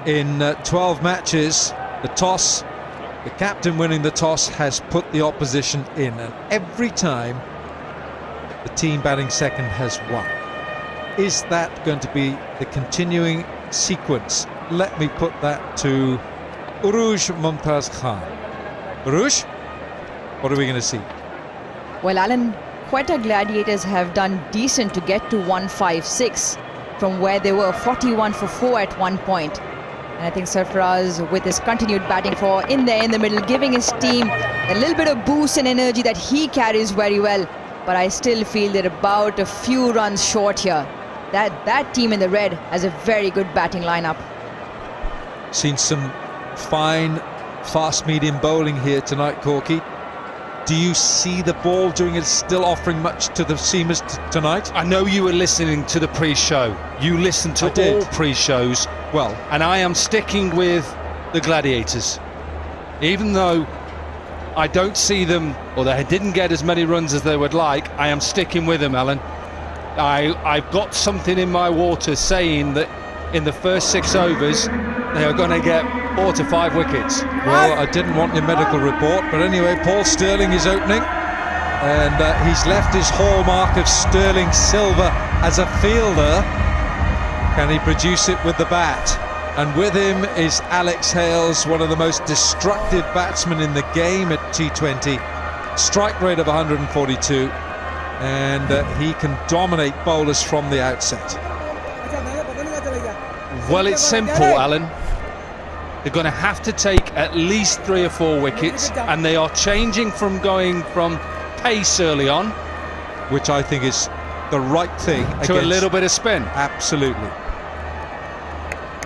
in 12 matches, the captain winning the toss has put the opposition in, and every time the team batting second has won. Is that going to be the continuing sequence? Let me put that to Uruj Mumtaz Khan. Uruj, what are we going to see? Well, Alan, Quetta Gladiators have done decent to get to 156 from where they were 41 for 4 at one point. And I think Sarfaraz, with his continued batting for in the middle, giving his team a little bit of boost and energy that he carries very well. But I still feel they're about a few runs short here. That team in the red has a very good batting lineup. Seen some fine fast medium bowling here tonight, Corky. Do you see the ball doing it, still offering much to the seamers tonight? I know you were listening to the pre-show. You listened to all pre-shows. Well, and I am sticking with the Gladiators. Even though I don't see them, or they didn't get as many runs as they would like, I am sticking with them, Alan. I've got something in my water saying that in the first 6 overs they are going to get 4 to 5 wickets. Well, I didn't want your medical report, but anyway, Paul Stirling is opening, and he's left his hallmark of sterling silver as a fielder. Can he produce it with the bat? And with him is Alex Hales, one of the most destructive batsmen in the game at T20. Strike rate of 142, and he can dominate bowlers from the outset. Well, it's simple, Alan. They're going to have to take at least 3 or 4 wickets, and they are changing from going from pace early on, which I think is the right thing, to a little bit of spin. Absolutely.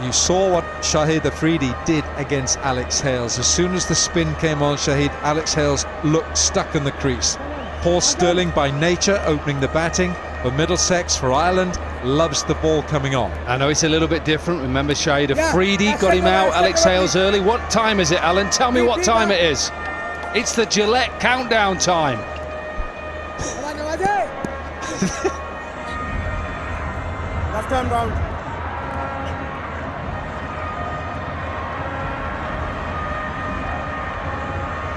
You saw what Shahid Afridi did against Alex Hales. As soon as the spin came on Shahid, Alex Hales looked stuck in the crease. Paul Stirling, by nature, opening the batting for Middlesex, for Ireland, loves the ball coming on. I know it's a little bit different. Remember, Shahid Afridi got him out, Alex Hales early. What time is it, Alan? Tell me what time it is. It's the Gillette countdown time. Left turn round.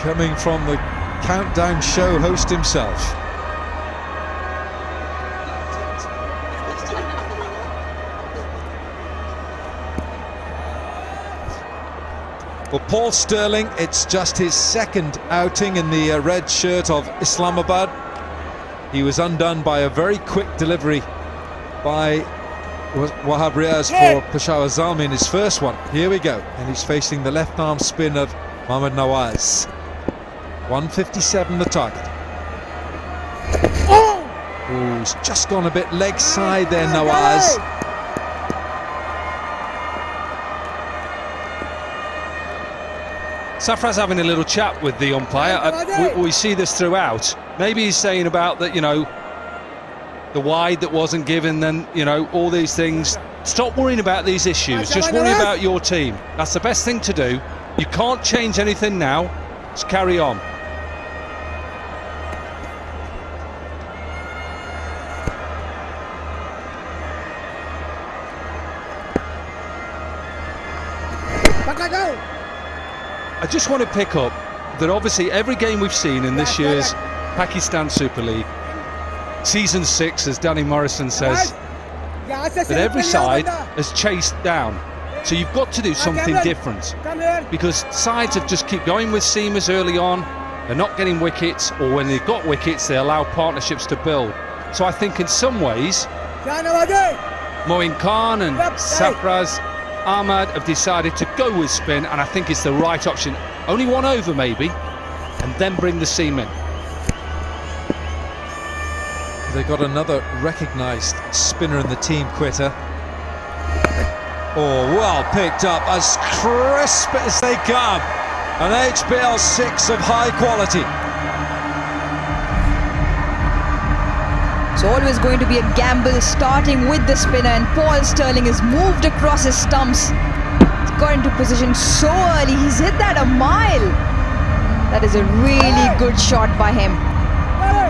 Coming from the countdown show host himself. For Paul Stirling, it's just his second outing in the red shirt of Islamabad. He was undone by a very quick delivery by Wahab Riaz for Peshawar Zalmi in his first one. Here we go, and he's facing the left arm spin of Mohammad Nawaz. 157 the target. Oh, he's just gone a bit leg side there, Nawaz. Safraz having a little chat with the umpire. We see this throughout. Maybe he's saying about that, you know, the wide that wasn't given, then, you know, all these things. Stop worrying about these issues. Just worry about your team. That's the best thing to do. You can't change anything now. Just carry on. I just want to pick up that obviously every game we've seen in this year's Pakistan Super League, Season 6, as Danny Morrison says, that every side has chased down. So you've got to do something different, because sides have just keep going with seamers early on. They're not getting wickets, or when they've got wickets, they allow partnerships to build. So I think in some ways, Moin Khan and Sarfaraz Ahmad have decided to go with spin, and I think it's the right option. Only 1 over maybe, and then bring the seam in. They got another recognised spinner in the team, Quetta. Oh, well picked up, as crisp as they come. An HBL 6 of high quality. It's always going to be a gamble, starting with the spinner, and Paul Stirling has moved across his stumps. He's got into position so early, he's hit that a mile. That is a really good shot by him.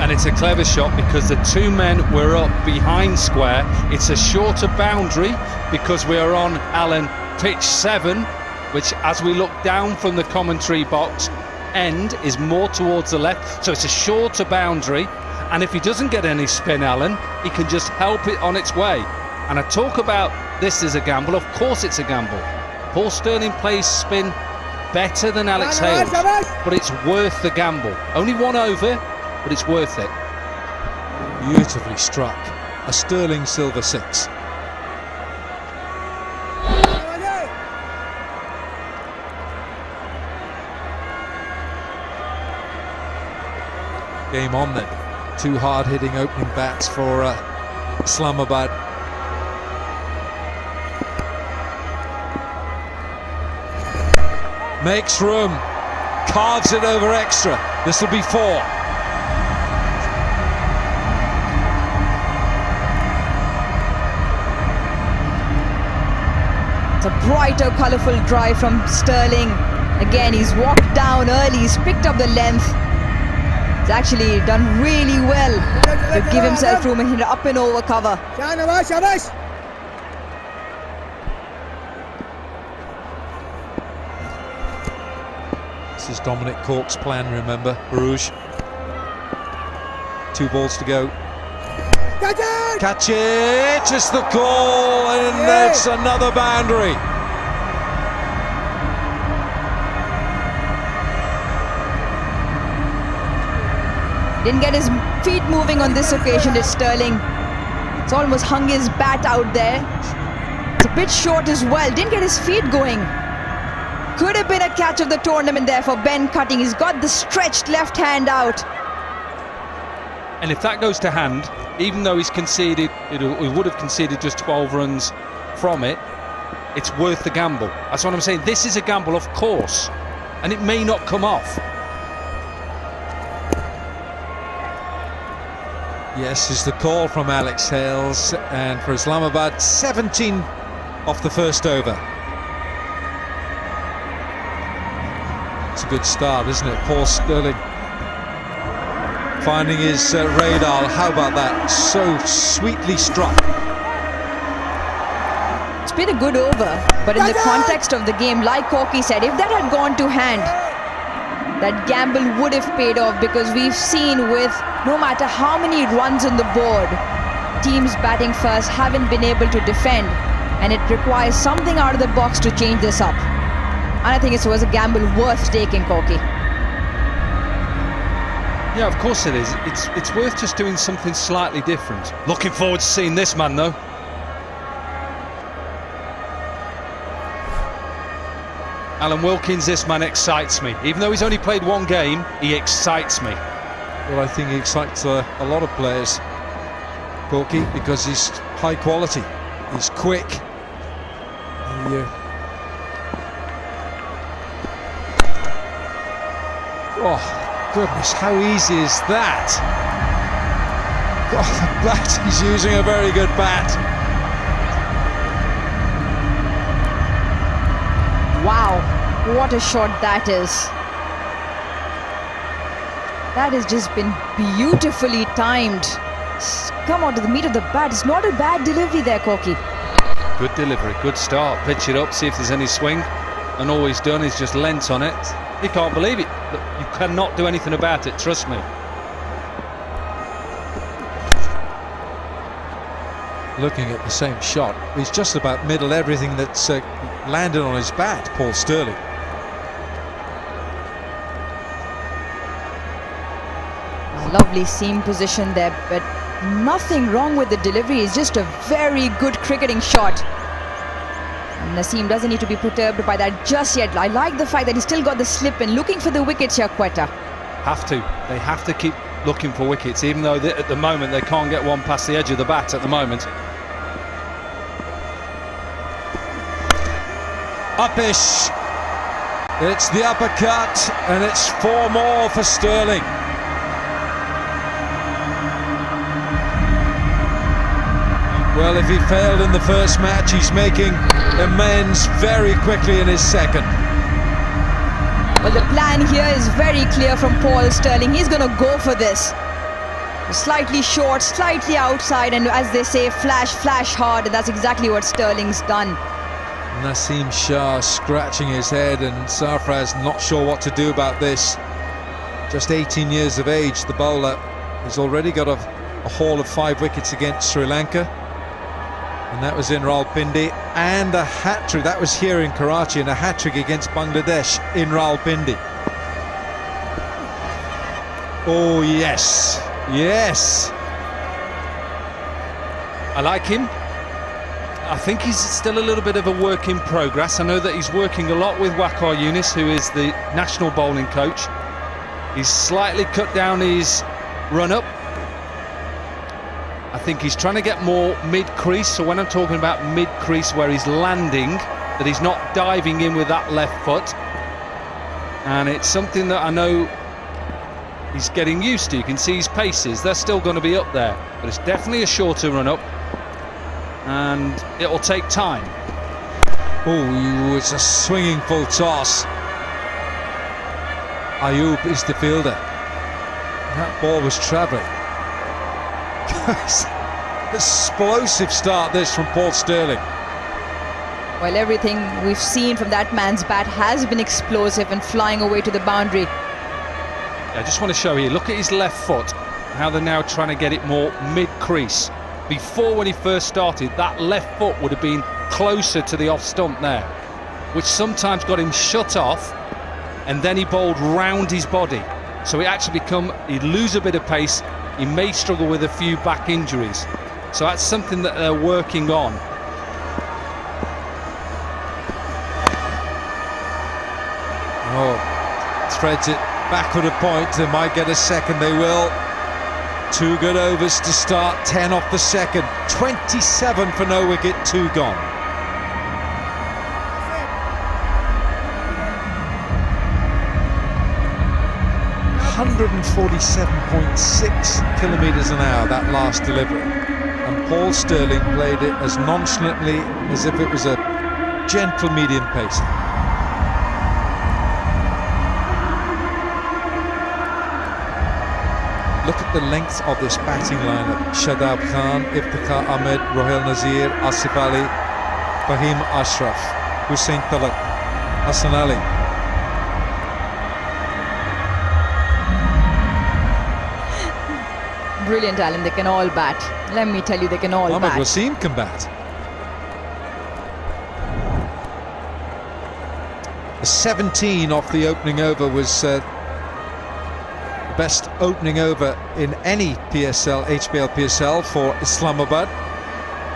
And it's a clever shot because the 2 men were up behind square. It's a shorter boundary because we are on, Alan, pitch 7, which, as we look down from the commentary box, end is more towards the left, so it's a shorter boundary, and if he doesn't get any spin, Alan, he can just help it on its way. And I talk about this as a gamble. Of course it's a gamble. Paul Stirling plays spin better than Alex Hales, but it's worth the gamble. Only 1 over, but it's worth it. Beautifully struck. A Stirling silver 6. Game on then. 2 hard-hitting opening bats for Islamabad. Makes room, carves it over extra. This will be 4. It's a brighter, colourful drive from Stirling. Again, he's walked down early, he's picked up the length. He's actually done really well to give himself room and hit up and over cover. This is Dominic Cork's plan, remember, Rouge. 2 balls to go. Catch it! It's the call, and it's another boundary. Didn't get his feet moving on this occasion, did Stirling. It's almost hung his bat out there. It's a bit short as well. Didn't get his feet going. Could have been a catch of the tournament there for Ben Cutting. He's got the stretched left hand out. And if that goes to hand, even though he's conceded, he would have conceded just 12 runs from it, it's worth the gamble. That's what I'm saying. This is a gamble, of course, and it may not come off. Yes, is the call from Alex Hales, and for Islamabad, 17 off the first over. It's a good start, isn't it? Paul Stirling finding his radar. How about that? So sweetly struck. It's been a good over, but in the context of the game, like Corky said, if that had gone to hand, that gamble would have paid off, because we've seen with no matter how many runs on the board, teams batting first haven't been able to defend, and it requires something out of the box to change this up. And I think it was a gamble worth taking, Corky. Yeah, of course it is. It's worth just doing something slightly different. Looking forward to seeing this man, though. Alan Wilkins, this man excites me. Even though he's only played 1 game, he excites me. Well, I think he excites a lot of players, Corky, because he's high quality. He's quick. Oh, goodness, how easy is that? God, the bat, he's using a very good bat. Wow, what a shot that is. That has just been beautifully timed. Come on to the meat of the bat. It's not a bad delivery there, Corky. Good delivery, good start. Pitch it up, see if there's any swing. And all he's done is just lent on it. You can't believe it. Look, you cannot do anything about it, trust me. Looking at the same shot, he's just about middle everything that's landed on his bat, Paul Stirling. Lovely seam position there, but nothing wrong with the delivery. It's just a very good cricketing shot. And Naseem doesn't need to be perturbed by that just yet. I like the fact that he's still got the slip in, looking for the wickets here, Quetta. They have to keep looking for wickets, even though at the moment they can't get one past the edge of the bat at the moment. Uppish. It's the uppercut, and it's 4 more for Stirling. Well, if he failed in the first match, he's making amends very quickly in his second. Well, the plan here is very clear from Paul Stirling. He's going to go for this. Slightly short, slightly outside, and as they say, flash, flash hard, and that's exactly what Stirling's done. Naseem Shah scratching his head, and Sarfraz not sure what to do about this. Just 18 years of age, the bowler. He's already got a haul of 5 wickets against Sri Lanka, and that was in Rawalpindi, and a hat-trick, that was here in Karachi, and a hat-trick against Bangladesh in Rawalpindi. Oh yes, yes. I like him. I think he's still a little bit of a work in progress. I know that he's working a lot with Waqar Younis, who is the national bowling coach. He's slightly cut down his run-up. I think he's trying to get more mid-crease, so when I'm talking about mid-crease where he's landing, that he's not diving in with that left foot. And it's something that I know he's getting used to. You can see his paces, they're still going to be up there, but it's definitely a shorter run-up, and it'll take time. Oh, it's a swinging full toss. Ayub is the fielder. That ball was travelling. Explosive start this from Paul Stirling. Well, everything we've seen from that man's bat has been explosive and flying away to the boundary. I just want to show you, look at his left foot, how they're now trying to get it more mid-crease. Before, when he first started, that left foot would have been closer to the off stump there, which sometimes got him shut off, and then he bowled round his body. So he actually he'd lose a bit of pace, he may struggle with a few back injuries. So that's something that they're working on. Oh, threads it back at a point. They might get a second, they will. 2 good overs to start, 10 off the second. 27 for no wicket, 2 gone. ...147.6 kilometres an hour, that last delivery. And Paul Stirling played it as nonchalantly as if it was a gentle medium pace. Look at the length of this batting lineup. Shadab Khan, Iftikhar Ahmed, Rohil Nazir, Asif Ali, Fahim Ashraf, Hussain Talak, Hassan Ali. Brilliant, Alan. They can all bat. Let me tell you, they can all Ahmed bat. Wasim can bat. The 17 off the opening over was the best opening over in any PSL, HBL PSL for Islamabad.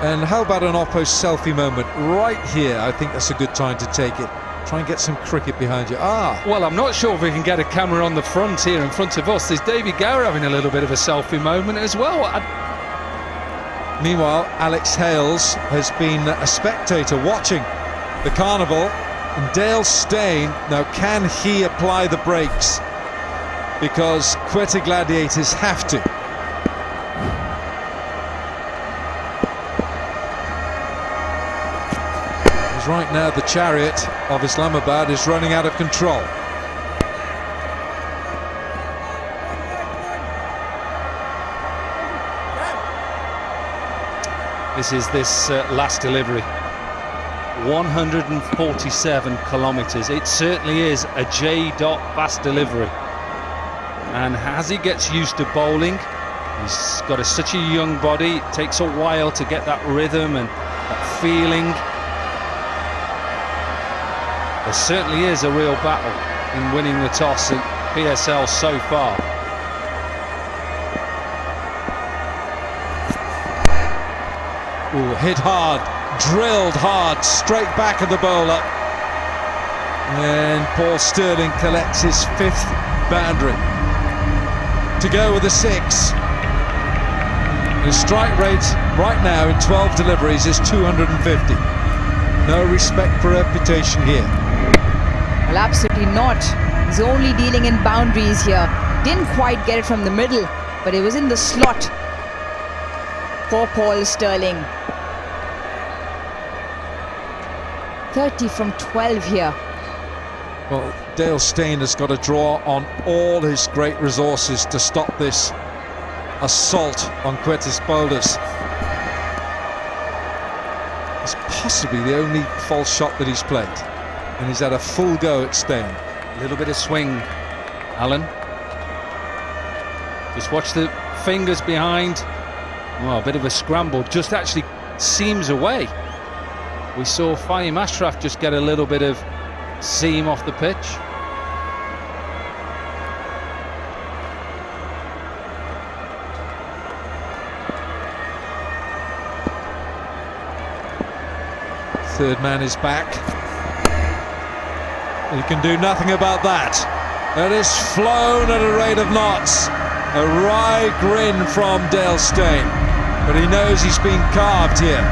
And how about an Oppo selfie moment right here? I think that's a good time to take it. Try and get some cricket behind you. Well, I'm not sure if we can get a camera on the front here in front of us. There's Davy Gower having a little bit of a selfie moment as well. Meanwhile, Alex Hales has been a spectator watching the carnival. And Dale Steyn, now can he apply the brakes? Because Quetta Gladiators have to. Because right now the chariot of Islamabad is running out of control. This is this last delivery. 147 kilometres. It certainly is a J-dot fast delivery. And as he gets used to bowling, he's got such a young body, it takes a while to get that rhythm and that feeling. There certainly is a real battle in winning the toss at PSL so far. Ooh, hit hard, drilled hard, straight back of the bowler. And Paul Stirling collects his 5th boundary. To go with a 6. His strike rate right now in 12 deliveries is 250. No respect for reputation here. Well, absolutely not. He's only dealing in boundaries here. Didn't quite get it from the middle, but it was in the slot for Paul Stirling. 30 from 12 here. Well, Dale Steyn has got to draw on all his great resources to stop this assault on Quetta's boulders. It's possibly the only false shot that he's played, and he's had a full go at staying. A little bit of swing, Alan. Just watch the fingers behind. Well, a bit of a scramble, just actually seams away. We saw Fahim Ashraf just get a little bit of seam off the pitch. Third man is back. He can do nothing about that. It has flown at a rate of knots. A wry grin from Dale Steyn, but he knows he's been carved here.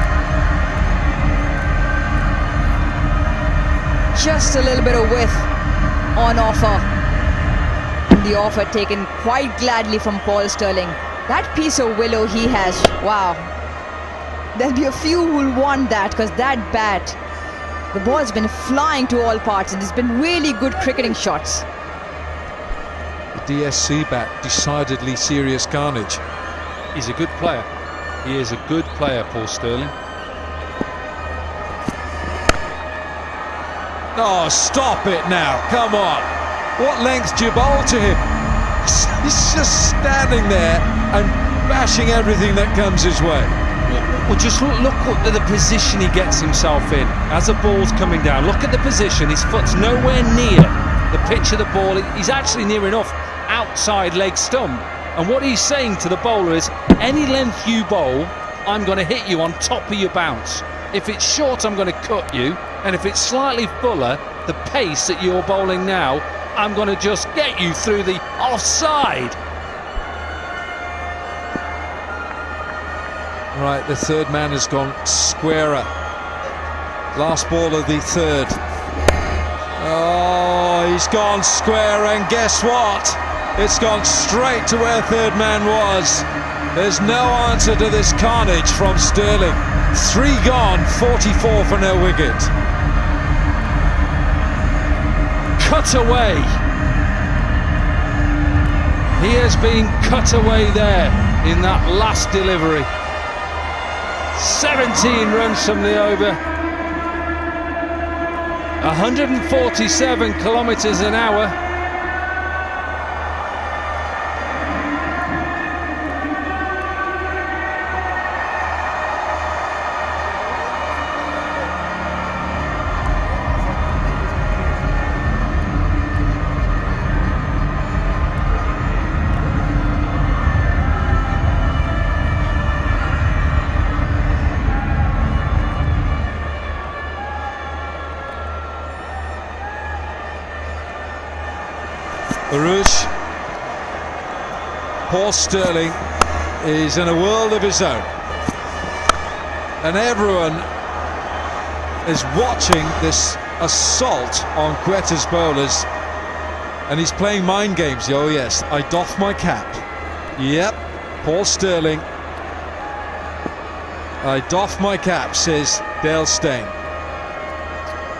Just a little bit of width on offer. The offer taken quite gladly from Paul Stirling. That piece of willow he has, wow. There'll be a few who'll want that, because that bat, the ball's been flying to all parts, and there's been really good cricketing shots. The DSC bat, decidedly serious carnage. He's a good player. He is a good player, Paul Stirling. Oh, stop it now, come on. What length do you bowl to him? He's just standing there and bashing everything that comes his way. Well, just look at the position he gets himself in as the ball's coming down. Look at the position. His foot's nowhere near the pitch of the ball. He's actually near enough outside leg stump. And what he's saying to the bowler is, any length you bowl, I'm going to hit you on top of your bounce. If it's short, I'm going to cut you. And if it's slightly fuller, the pace that you're bowling now, I'm going to just get you through the offside. Right, the third man has gone squarer. Last ball of the third. Oh, he's gone square, and guess what? It's gone straight to where third man was. There's no answer to this carnage from Stirling. 3 gone, 44 for no wicket. Cut away. He has been cut away there in that last delivery. 17 runs from the over. 147 kilometres an hour. Baruch, Paul Stirling is in a world of his own, and everyone is watching this assault on Quetta's bowlers, and he's playing mind games. Oh yes, I doff my cap. Yep, Paul Stirling, I doff my cap, says Dale Steyn.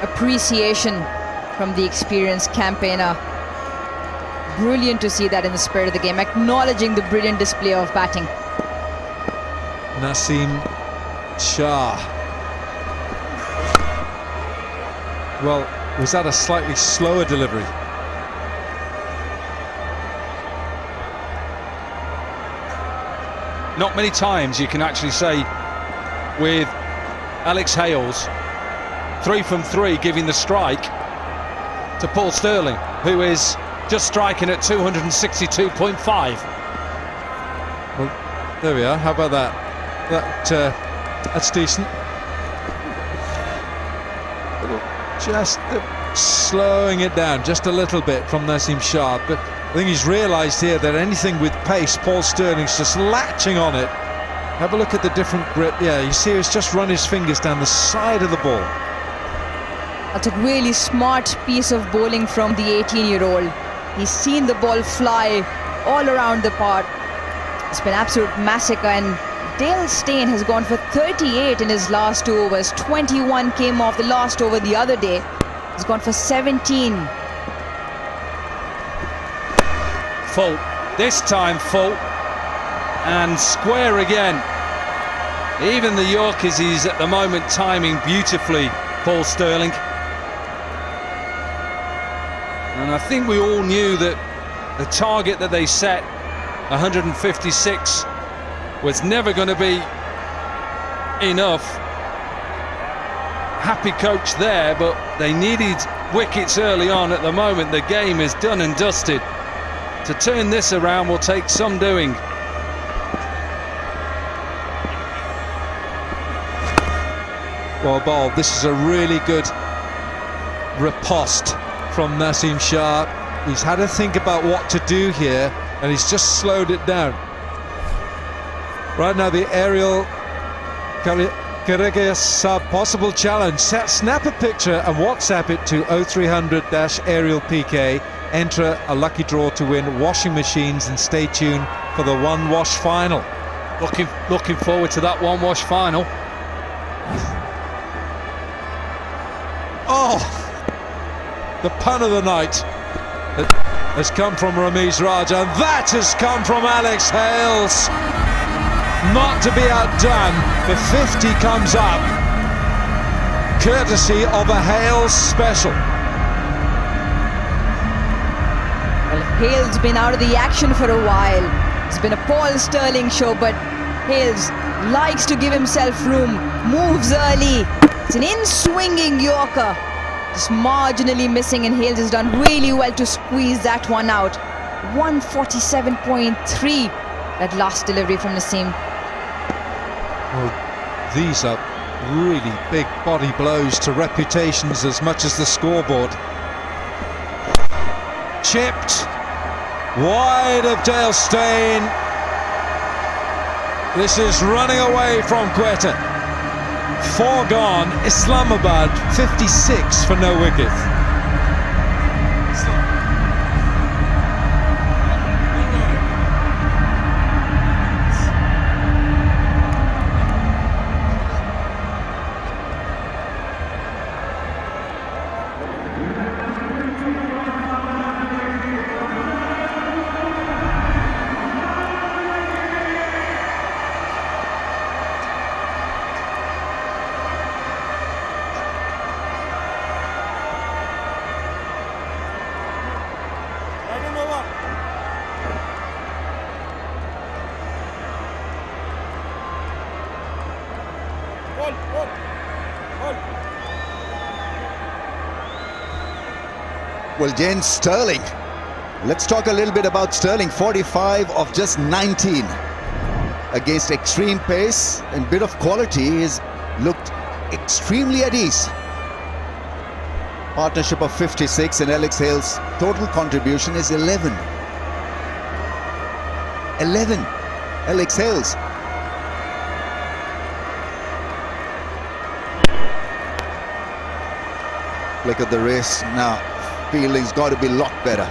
Appreciation from the experienced campaigner. Brilliant to see that in the spirit of the game, acknowledging the brilliant display of batting. Naseem Shah. Well, was that a slightly slower delivery? Not many times you can actually say with Alex Hales 3 from 3 giving the strike to Paul Stirling, who is just striking at 262.5. Well, there we are. How about that? That's decent. Just slowing it down just a little bit from Naseem Shah, but I think he's realised here that anything with pace, Paul Stirling's just latching on it. Have a look at the different grip. Yeah, you see he's just run his fingers down the side of the ball. That's a really smart piece of bowling from the 18-year-old. He's seen the ball fly all around the park. It's been absolute massacre, and Dale Steyn has gone for 38 in his last 2 overs. 21 came off the last over the other day. He's gone for 17. Full. This time full. And square again. Even the Yorkers, he's at the moment timing beautifully, Paul Stirling. And I think we all knew that the target that they set, 156, was never going to be enough. Happy coach there, but they needed wickets early on. At the moment, the game is done and dusted. To turn this around will take some doing. Well, Bob, this is a really good riposte from Naseem Shah. He's had to think about what to do here, and he's just slowed it down. Right now, the aerial Karagas possible challenge. Snap a picture and WhatsApp it to 0300-aerial PK. Enter a lucky draw to win washing machines, and stay tuned for the one wash final. Looking forward to that one wash final. Oh, the pun of the night has come from Ramiz Raj, and that has come from Alex Hales. Not to be outdone, the 50 comes up, courtesy of a Hales special. Well, Hales been out of the action for a while. It's been a Paul Stirling show, but Hales likes to give himself room, moves early. It's an in-swinging Yorker, just marginally missing, and Hales has done really well to squeeze that one out. 147.3, that last delivery from Naseem. Well, these are really big body blows to reputations as much as the scoreboard. Chipped wide of Dale Steyn. This is running away from Quetta. 4 gone, Islamabad 56 for no wicket. Well, James, Stirling. Let's talk a little bit about Stirling. 45 of just 19 against extreme pace and bit of quality. He's looked extremely at ease. Partnership of 56, and Alex Hales' total contribution is 11. 11. Alex Hales. Look at the race now. Fielding's got to be a lot better.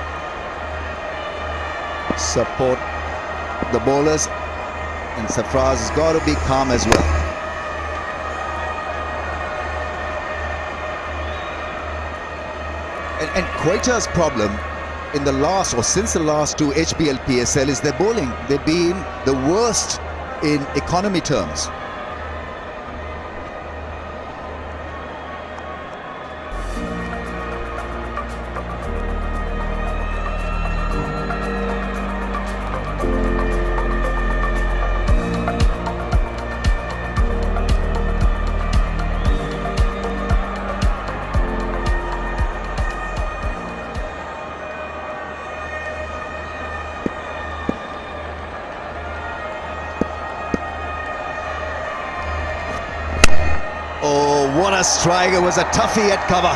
Support the bowlers, and Sarfraz has got to be calm as well. And Quetta's problem in the last, or since the last 2 HBL PSL, is their bowling. They've been the worst in economy terms. Oh, what a strike. It was a toughie at cover.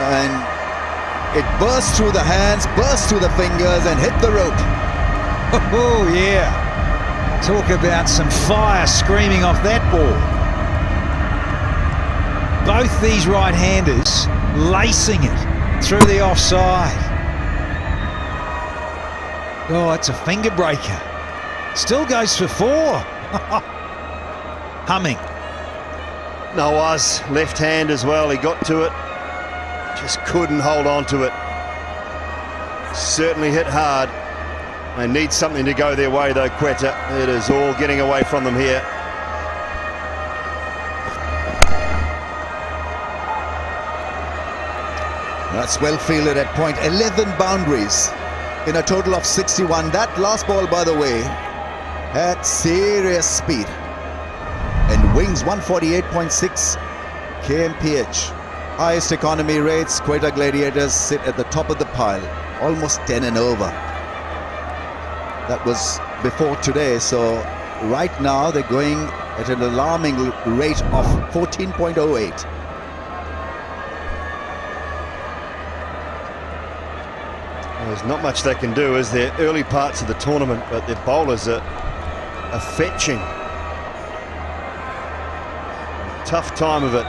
And it burst through the hands, burst through the fingers, and hit the rope. Oh, yeah. Talk about some fire screaming off that ball. Both these right-handers lacing it through the offside. Oh, it's a finger breaker. Still goes for 4. Humming. Nawaz, left hand as well, he got to it, just couldn't hold on to it. Certainly hit hard. They need something to go their way though, Quetta. It is all getting away from them here. That's well fielded at point. 11 boundaries in a total of 61. That last ball, by the way, had serious speed. And wings 148.6 kmph. Highest economy rates. Quetta Gladiators sit at the top of the pile, almost 10 and over. That was before today, so right now they're going at an alarming rate of 14.08. There's not much they can do as they're early parts of the tournament, but their bowlers are fetching. Tough time of it.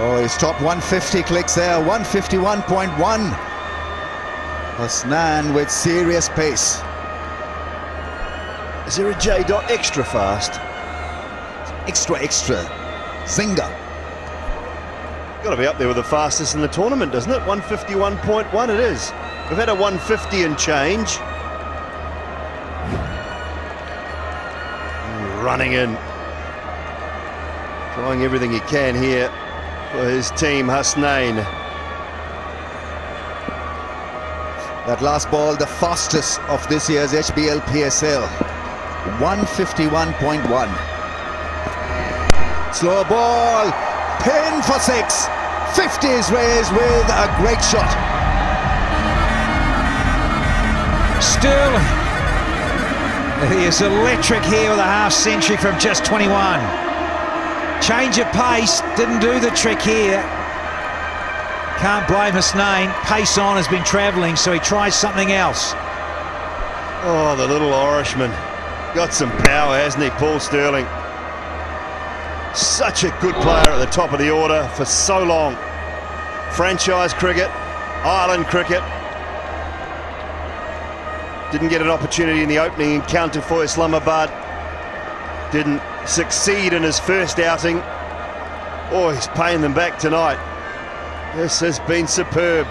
Oh, he's top 150 clicks there, 151.1. Hasnan with serious pace. Is there a J dot extra fast? Extra. Zinger. Got to be up there with the fastest in the tournament, doesn't it? 151.1 it is. We've had a 150 and change. Running in. Trying everything he can here for his team, Hasnain. That last ball, the fastest of this year's HBL PSL. 151.1. Slow ball, pin for 6. 50s raised with a great shot. Sterling. He is electric here with a half century from just 21. Change of pace, didn't do the trick here. Can't blame Hasnain. Pace on has been travelling, so he tries something else. Oh, the little Irishman. Got some power, hasn't he, Paul Sterling? Such a good player at the top of the order for so long. Franchise cricket, Ireland cricket. Didn't get an opportunity in the opening encounter for Islamabad. Didn't succeed in his first outing. Oh, he's paying them back tonight. This has been superb.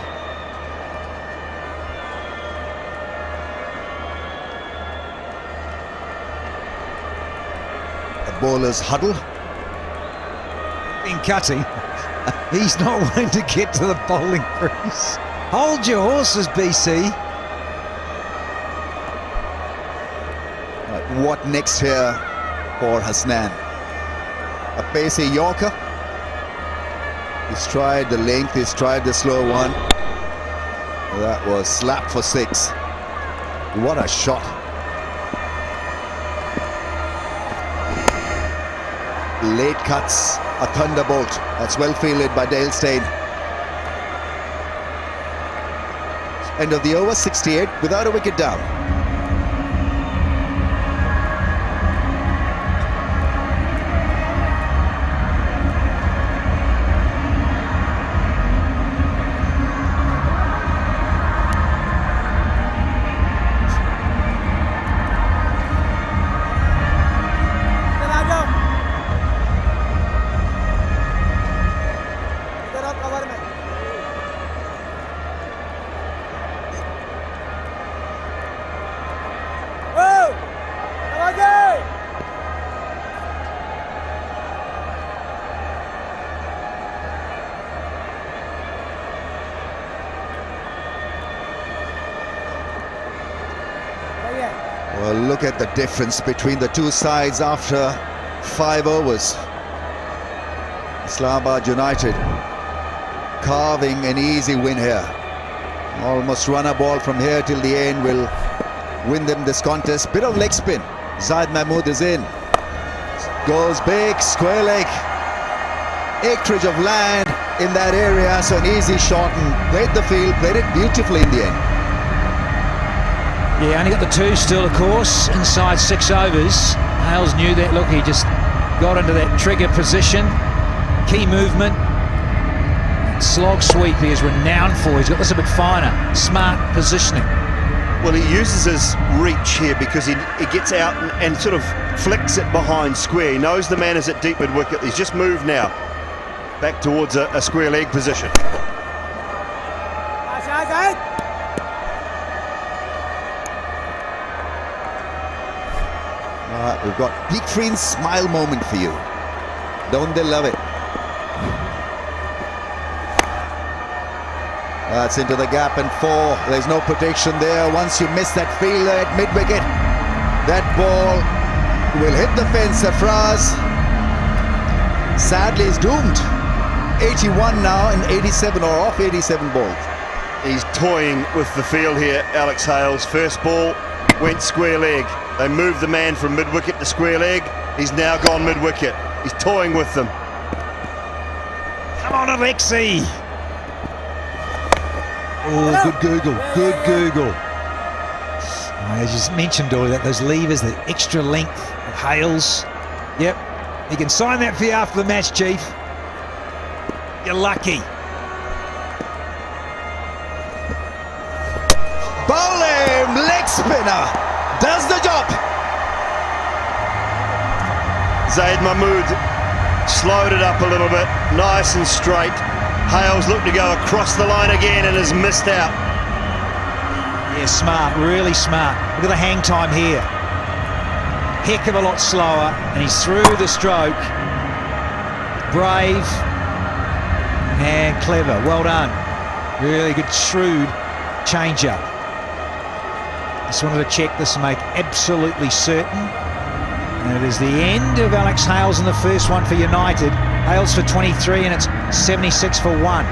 The bowler's huddle. In cutting, he's not willing to get to the bowling crease. Hold your horses, BC. Right, what next here for Hasnan? A pacey Yorker. He's tried the length, he's tried the slow one. That was slap for 6. What a shot. Late cuts, a thunderbolt. That's well fielded by Dale Steyn. End of the over, 68, without a wicket down. Well, look at the difference between the two sides after 5 overs. Islamabad United carving an easy win here. Almost run a ball from here till the end will win them this contest. Bit of leg spin. Zaid Mahmood is in. Goes big, square leg. Acreage of land in that area, so an easy shot, and played the field, played it beautifully in the end. Yeah, only got the 2 still, of course, inside 6 overs. Hales knew that. Look, he just got into that trigger position. Key movement. Slog sweep he is renowned for. He's got this a bit finer. Smart positioning. Well, he uses his reach here because he gets out and sort of flicks it behind square. He knows the man is at deep mid-wicket. He's just moved now back towards a square leg position. We've got Peak Friend's smile moment for you. Don't they love it? That's into the gap and 4. There's no protection there. Once you miss that fielder at mid-wicket, that ball will hit the fence. Sarfraz sadly is doomed. 81 now and 87 or off 87 balls. He's toying with the field here, Alex Hales. First ball went square leg. They moved the man from mid-wicket to square leg. He's now gone mid-wicket. He's toying with them. Come on, Alexi. Oh, good Google, good Google. I just mentioned all that, those levers, the extra length of Hales. Yep, he can sign that for you after the match, Chief. You're lucky. Bowling, leg spinner, does the job. Zaid Mahmood slowed it up a little bit, nice and straight. Hales looked to go across the line again and has missed out. Yeah, smart, really smart. Look at the hang time here. Heck of a lot slower, and he's through the stroke. Brave and clever, well done. Really good, shrewd change-up. Just wanted to check this and make absolutely certain. And it is the end of Alex Hales in the first one for United. Hales for 23 and it's 76 for 1.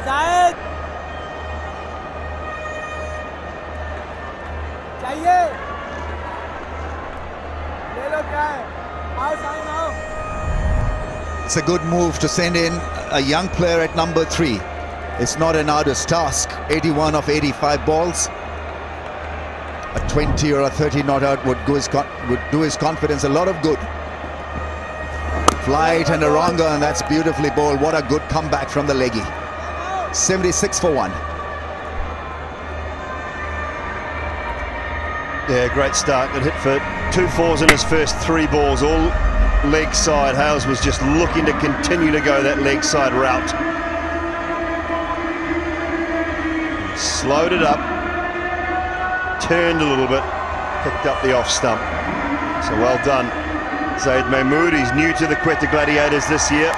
जायद चाहिए ले लो क्या है आओ sign आओ. It's a good move to send in a young player at number 3. It's not an arduous task. 81 of 85 balls. A 20 or a 30 not out would do his confidence a lot of good. Flight and a wronger, and that's beautifully bowled. What a good comeback from the leggy. 76 for 1. Yeah, great start. It hit for 2 4s in his first 3 balls, all leg side. Hales was just looking to continue to go that leg side route. Slowed it up, turned a little bit, picked up the off stump. So well done, Zaid Mahmood. He's new to the Quetta Gladiators this year.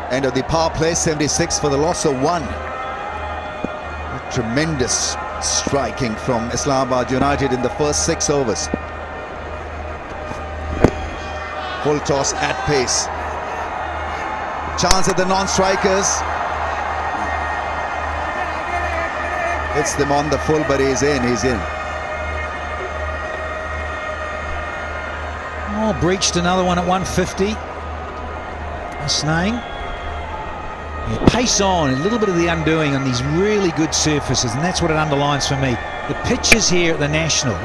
End of the power play, 76 for the loss of 1. A tremendous striking from Islamabad United in the first 6 overs. Full toss at pace. Chance at the non-strikers. Hits them on the full, but he's in, he's in. Oh, breached another one at 150. Snaying. Yeah, pace on, a little bit of the undoing on these really good surfaces, and that's what it underlines for me. The pitches here at the National,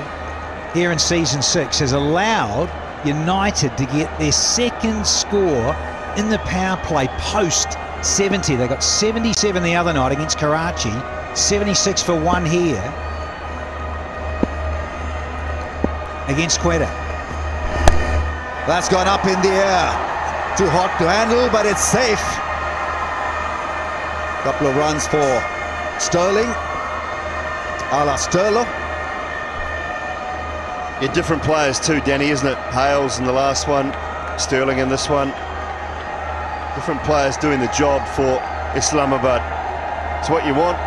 here in season 6, has allowed United to get their second score in the power play post 70. They got 77 the other night against Karachi, 76 for 1 here against Quetta. That's gone up in the air. Too hot to handle, but it's safe. Couple of runs for Sterling, a la Sterlo. Yeah, different players too, Danny, isn't it? Hales in the last one, Sterling in this one. Different players doing the job for Islamabad. It's what you want.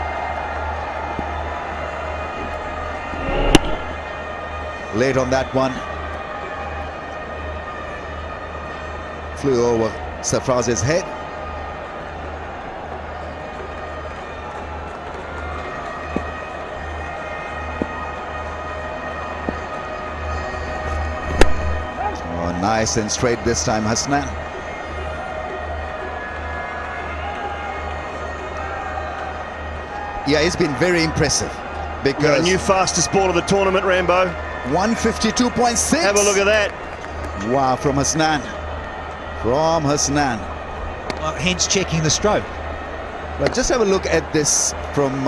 Late on that one. Flew over Sarfaraz's head. Oh, nice and straight this time, Hasnan. Yeah, it's been very impressive because a new fastest ball of the tournament, Rambo. 152.6. Have a look at that. Wow, from Hasnan. From Hasnan. Well, hence checking the stroke. But just have a look at this from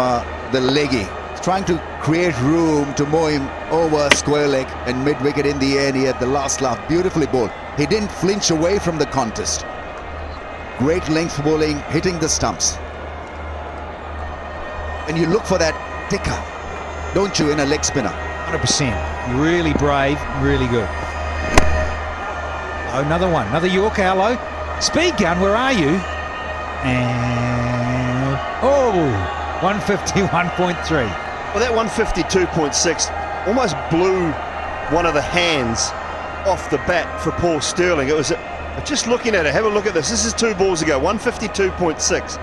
the leggy. He's trying to create room to mow him over square leg and mid-wicket in the end. He had the last laugh. Beautifully bowled. He didn't flinch away from the contest. Great length bowling, hitting the stumps. And you look for that ticker, don't you, in a leg spinner? 100%. Really brave, really good. Oh, another one. Another Yorker, hello. Speed gun, where are you? And... oh, 151.3. Well, that 152.6 almost blew one of the hands off the bat for Paul Sterling. It was just looking at it. Have a look at this. This is 2 balls ago. 152.6.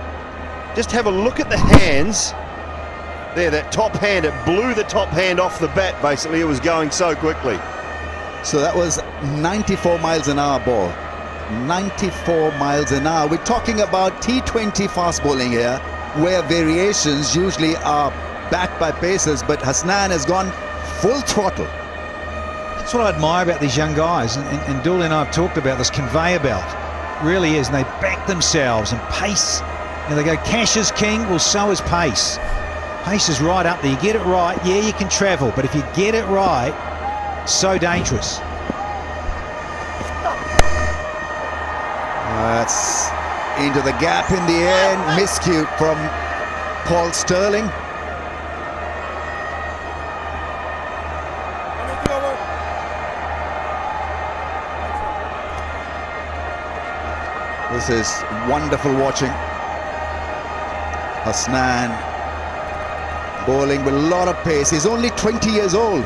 Just have a look at the hands. There, that top hand. It blew the top hand off the bat. Basically, it was going so quickly. So that was 94 miles an hour ball. 94 miles an hour. We're talking about T20 fast bowling here, where variations usually are backed by pacers, but Hasnan has gone full throttle. That's what I admire about these young guys, and Dooley and I have talked about this conveyor belt. It really is, and they back themselves, and pace. You know, they go, cash is king, well, so is pace. Pace is right up there. You get it right, yeah, you can travel, but if you get it right, so dangerous. That's into the gap in the end. Miscue from Paul Sterling. This is wonderful watching. Hasnan bowling with a lot of pace. He's only 20 years old.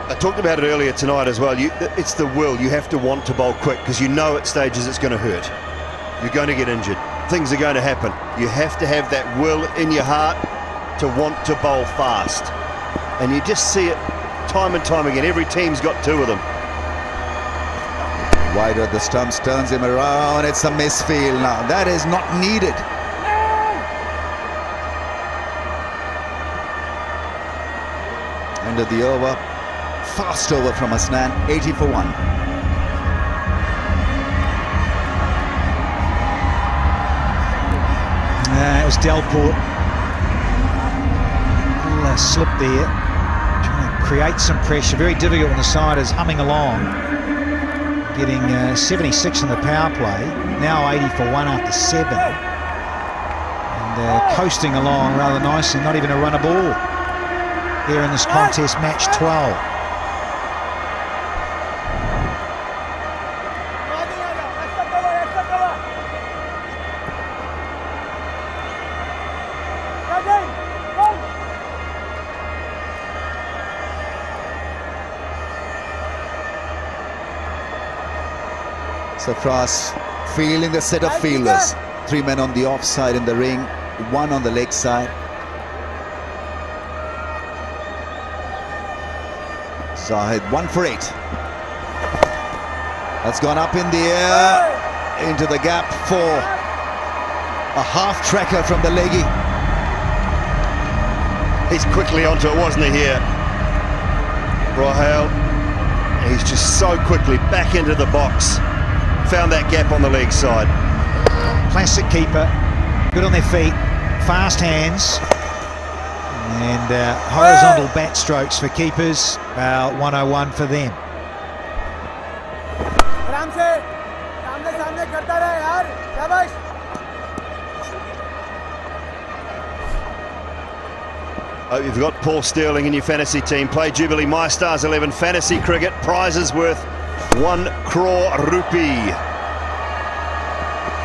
I talked about it earlier tonight as well. It's the will. You have to want to bowl quick because you know at stages it's going to hurt. You're going to get injured. Things are going to happen. You have to have that will in your heart to want to bowl fast. And you just see it time and time again. Every team's got 2 of them. Wide of the stumps, turns him around. It's a misfield now. That is not needed. End of the over. Fast over from Hasnan, 80 for 1. It was Delport. Little slip there. Trying to create some pressure. Very difficult when the side is humming along. Getting 76 in the power play. Now 80 for 1 after 7. And coasting along rather nicely. Not even a run a ball here in this contest, match 12. Sarfaraz feeling the set of fielders. 3 men on the offside in the ring, 1 on the leg side. Zahid 1 for 8. That's gone up in the air, into the gap for a half tracker from the leggy. He's quickly onto it, wasn't he, here? Rahal. He's just so quickly back into the box. Found that gap on the leg side. Classic keeper, good on their feet, fast hands, and horizontal bat strokes for keepers. 101 for them. आराम से सामने करता रहे यार, शाबाश। Hope you've got Paul Sterling in your fantasy team. Play Jubilee My Stars 11 Fantasy Cricket. Prizes worth 1 crore rupee.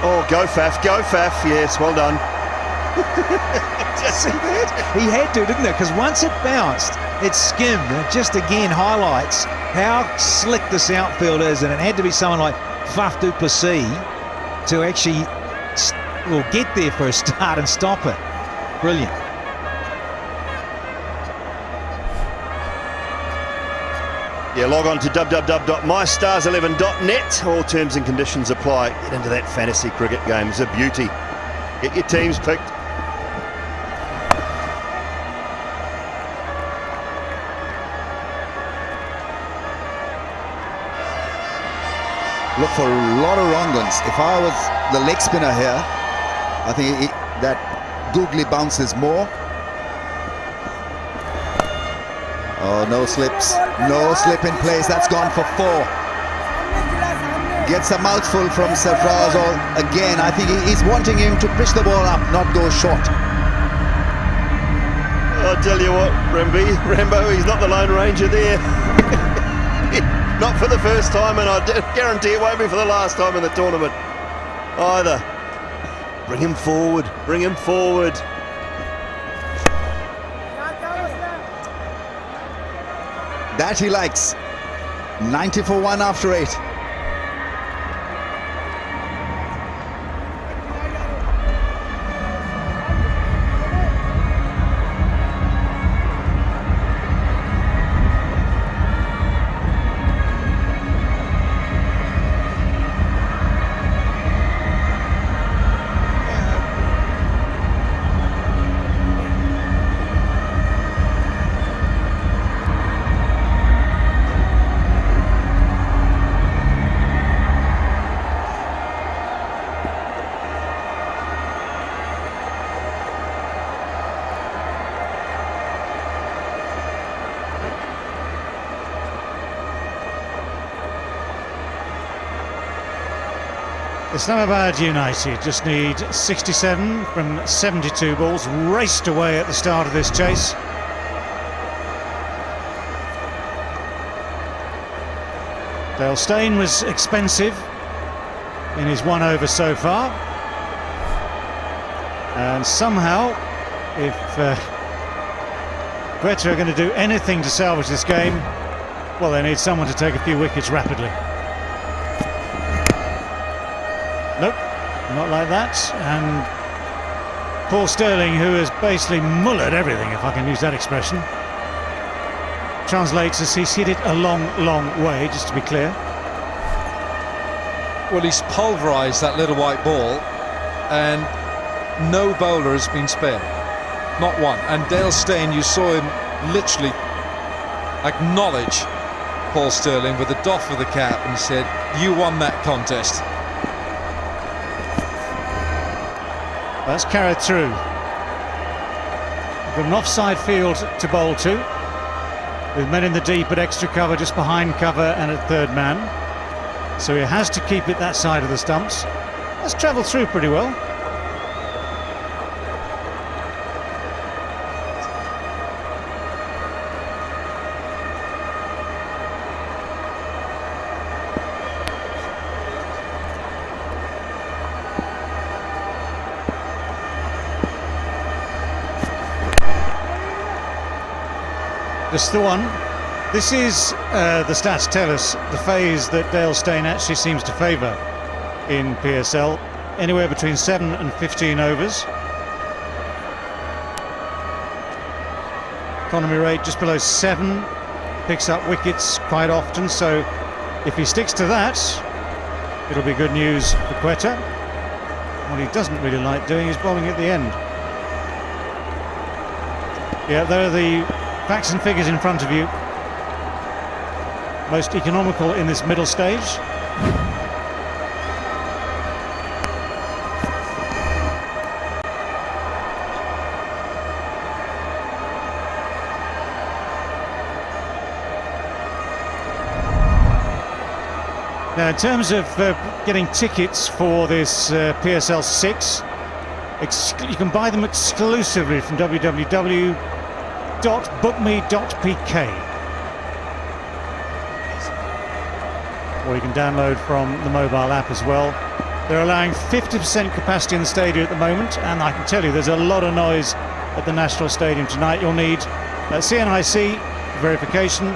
Oh, go Faf, go Faf. Yes, well done. Just see that? He had to, didn't it? Because once it bounced, it skimmed. And it just again highlights how slick this outfield is, and it had to be someone like Faf du Plessis to actually get there for a start and stop it. Brilliant. Yeah, log on to www.mystars11.net. All terms and conditions apply. Get into that fantasy cricket game. It's a beauty. Get your teams picked. Look for a lot of wrong ones. If I was the leg spinner here, I think that googly bounces more. Oh, no slips. No slip in place. That's gone for 4. Gets a mouthful from Sarfraz. Again, I think he's wanting him to pitch the ball up, not go short. I'll tell you what, Rambo, he's not the Lone Ranger there. Not for the first time, and I guarantee it won't be for the last time in the tournament either. Bring him forward. Bring him forward. That he likes. 90 for 1 after 8. Islamabad United just need 67 from 72 balls, raced away at the start of this chase. Dale Steyn was expensive in his 1 over so far, and somehow if Quetta are going to do anything to salvage this game, well, they need someone to take a few wickets rapidly. Nope, not like that. And Paul Sterling, who has basically mullered everything, if I can use that expression, translates as he's hit it a long, long way, just to be clear. Well, he's pulverised that little white ball, and no bowler has been spared. Not one. And Dale Steyn, you saw him literally acknowledge Paul Sterling with a doff of the cap, and he said, "You won that contest." That's carried through. We've got an offside field to bowl to, with men in the deep at extra cover, just behind cover and at third man. So he has to keep it that side of the stumps. That's travelled through pretty well. Just the one. This is, the stats tell us, the phase that Dale Steyn actually seems to favour in PSL. Anywhere between 7 and 15 overs. Economy rate just below 7. Picks up wickets quite often, so if he sticks to that, it'll be good news for Quetta. What he doesn't really like doing is bowling at the end. Yeah, there are the facts and figures in front of you. Most economical in this middle stage. Now, in terms of getting tickets for this PSL 6, you can buy them exclusively from www.mystars11.net. innings.bookme.pk, or you can download from the mobile app as well. They're allowing 50% capacity in the stadium at the moment, and I can tell you there's a lot of noise at the National Stadium tonight. You'll need CNIC verification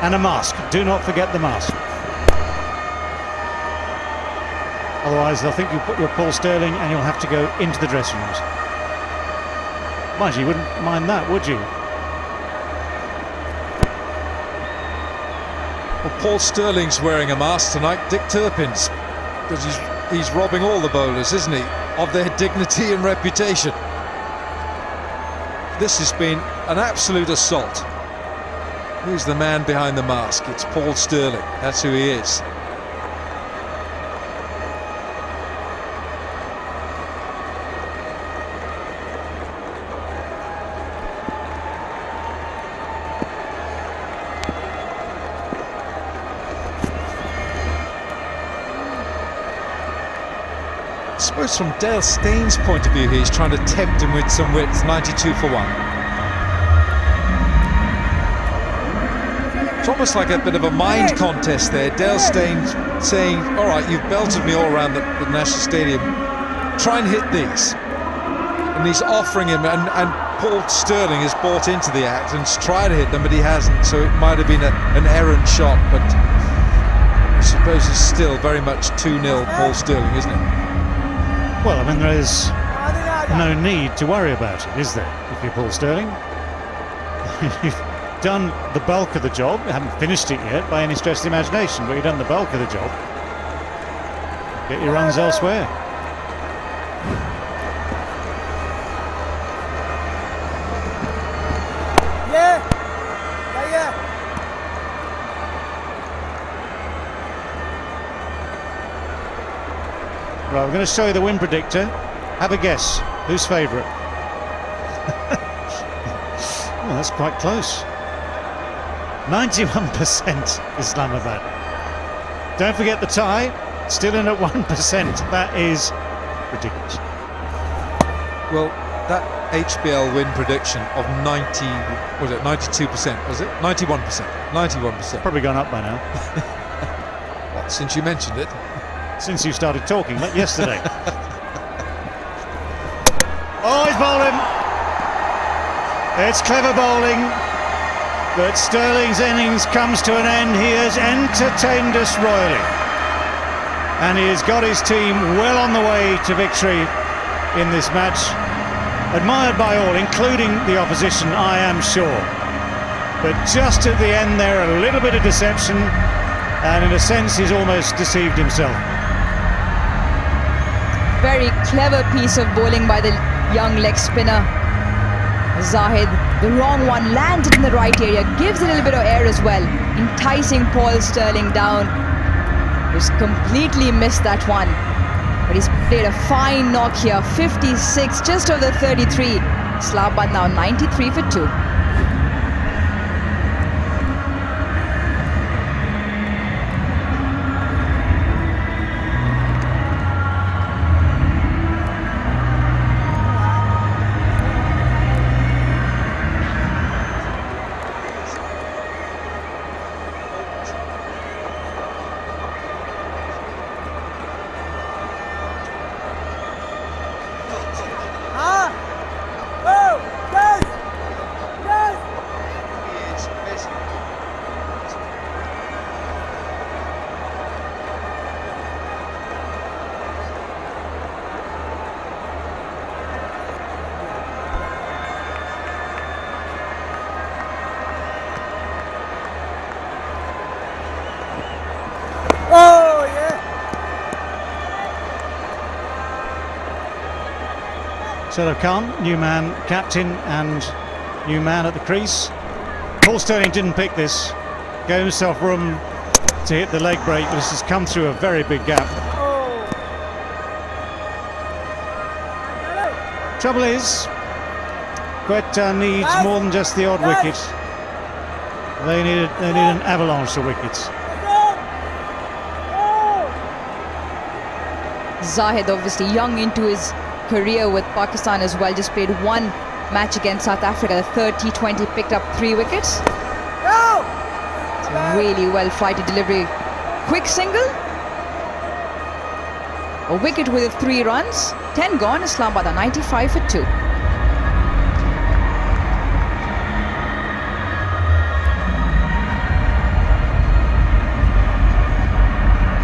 and a mask. Do not forget the mask. Otherwise, they'll think you put your Paul Sterling and you'll have to go into the dressing rooms. Mind you wouldn't mind that, would you? Well, Paul Sterling's wearing a mask tonight. Dick Turpin's, because he's robbing all the bowlers, isn't he, of their dignity and reputation. This has been an absolute assault. Who's the man behind the mask? It's Paul Sterling. That's who he is. I suppose from Dale Stein's point of view, he's trying to tempt him with some width. 92 for 1. It's almost like a bit of a mind contest there. Dale Steyn saying, all right, you've belted me all around the National Stadium, try and hit these. And he's offering him, and Paul Sterling has bought into the act and tried to hit them, but he hasn't, so it might have been an errant shot, but I suppose it's still very much 2-0 Paul Sterling, isn't it? Well, I mean, there is no need to worry about it, is there, if you're Paul Sterling? You've done the bulk of the job. You haven't finished it yet by any stretch of the imagination, but you've done the bulk of the job. Get your runs elsewhere. Right, we're going to show you the win predictor. Have a guess. Who's favourite? Oh, that's quite close. 91% Islamabad. Don't forget the tie. Still in at 1%. That is ridiculous. Well, that HBL win prediction of 92%, was it? 91%. 91%. Probably gone up by now. What, since you mentioned it? Since you started talking, like yesterday. Oh, he's bowled him. It's clever bowling, but Sterling's innings comes to an end. He has entertained us royally, and he has got his team well on the way to victory in this match. Admired by all, including the opposition, I am sure. But just at the end there, a little bit of deception, and in a sense, he's almost deceived himself. Very clever piece of bowling by the young leg spinner Zahid. The wrong one lands it in the right area, gives a little bit of air as well, enticing Paul Sterling down. He's completely missed that one, but he's played a fine knock here. 56, just over 33. Islamabad now 93 for 2. Oh, yeah. Sharaf Khan, new man captain and new man at the crease. Paul Sterling didn't pick this, gave himself room to hit the leg break, but this has come through a very big gap. Trouble is, Quetta needs more than just the odd wicket. They need an avalanche of wickets. Zahid, obviously young into his career with Pakistan as well, just played one match against South Africa, the third T20, picked up 3 wickets. It's a really well flighted delivery. Quick single. A wicket with 3 runs. 10 gone. Islamabad are 95 for 2.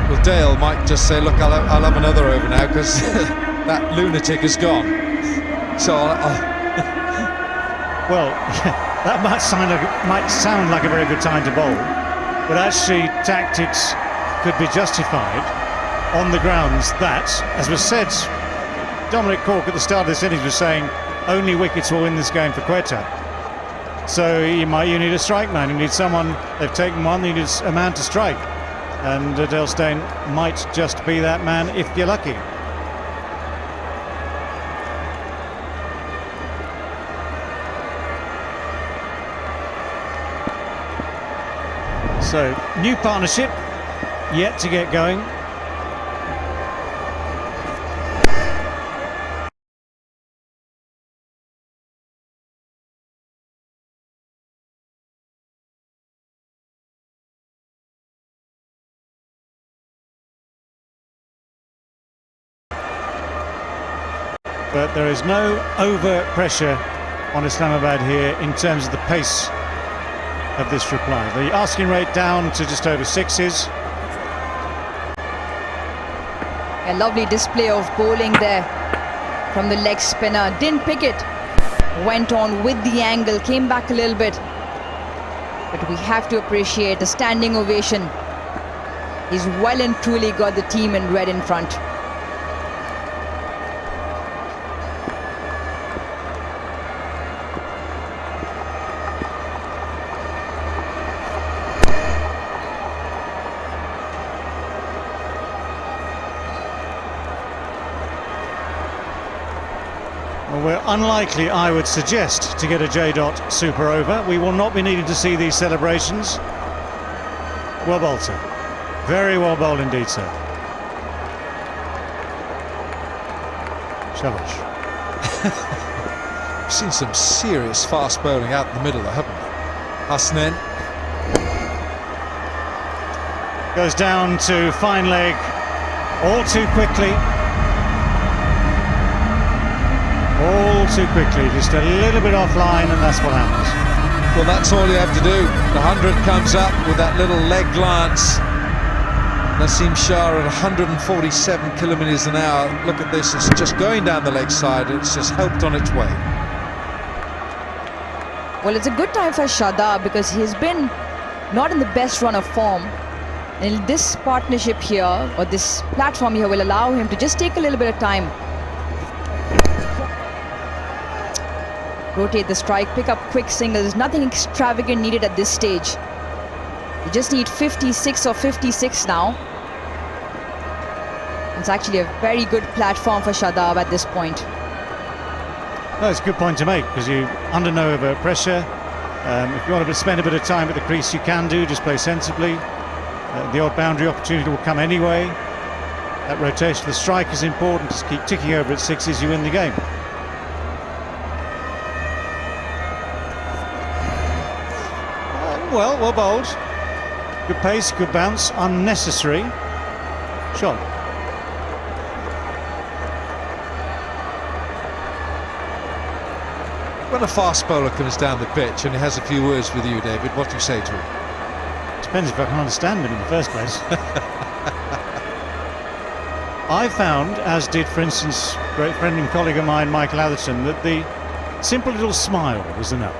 Well, Dale might just say, look, I'll have another over now because that lunatic is gone. So Well, that might sound like a very good time to bowl, but actually tactics could be justified on the grounds that, as was said, Dominic Cork at the start of this innings was saying only wickets will win this game for Quetta. So you need a strike man, you need someone, they've taken one, you need a man to strike. And Dale Steyn might just be that man if you're lucky. So, new partnership, yet to get going. But there is no over pressure on Islamabad here in terms of the pace of this reply. The asking rate down to just over 6s. A lovely display of bowling there from the leg spinner. Didn't pick it. Went on with the angle, came back a little bit. But we have to appreciate the standing ovation. He's well and truly got the team in red in front. Well, we're unlikely, I would suggest, to get a J. super over. We will not be needing to see these celebrations. Well bowled, sir. Very well bowled indeed, sir. Shabash. We've seen some serious fast bowling out in the middle, haven't we? Hasnain. Goes down to fine leg all too quickly. All too quickly, just a little bit offline, and that's what happens. Well, that's all you have to do. The 100 comes up with that little leg glance. Naseem Shah at 147 kilometres an hour. Look at this, it's just going down the leg side. It's just helped on its way. Well, it's a good time for Shadab because he's been not in the best run of form. And this partnership here, or this platform here, will allow him to just take a little bit of time. Rotate the strike, pick up quick singles. There's nothing extravagant needed at this stage. You just need 56 or 56 now. It's actually a very good platform for Shadab at this point. No, it's a good point to make because you're under no over pressure. If you want to spend a bit of time at the crease, you can do, just play sensibly. The odd boundary opportunity will come anyway. That rotation of the strike is important. Just keep ticking over at 6s, you win the game. Well bowled. Good pace, good bounce, unnecessary shot. When a fast bowler comes down the pitch and he has a few words with you, David, what do you say to him? Depends if I can understand him in the first place. I found, as did, for instance, great friend and colleague of mine, Michael Atherton, that the simple little smile was enough.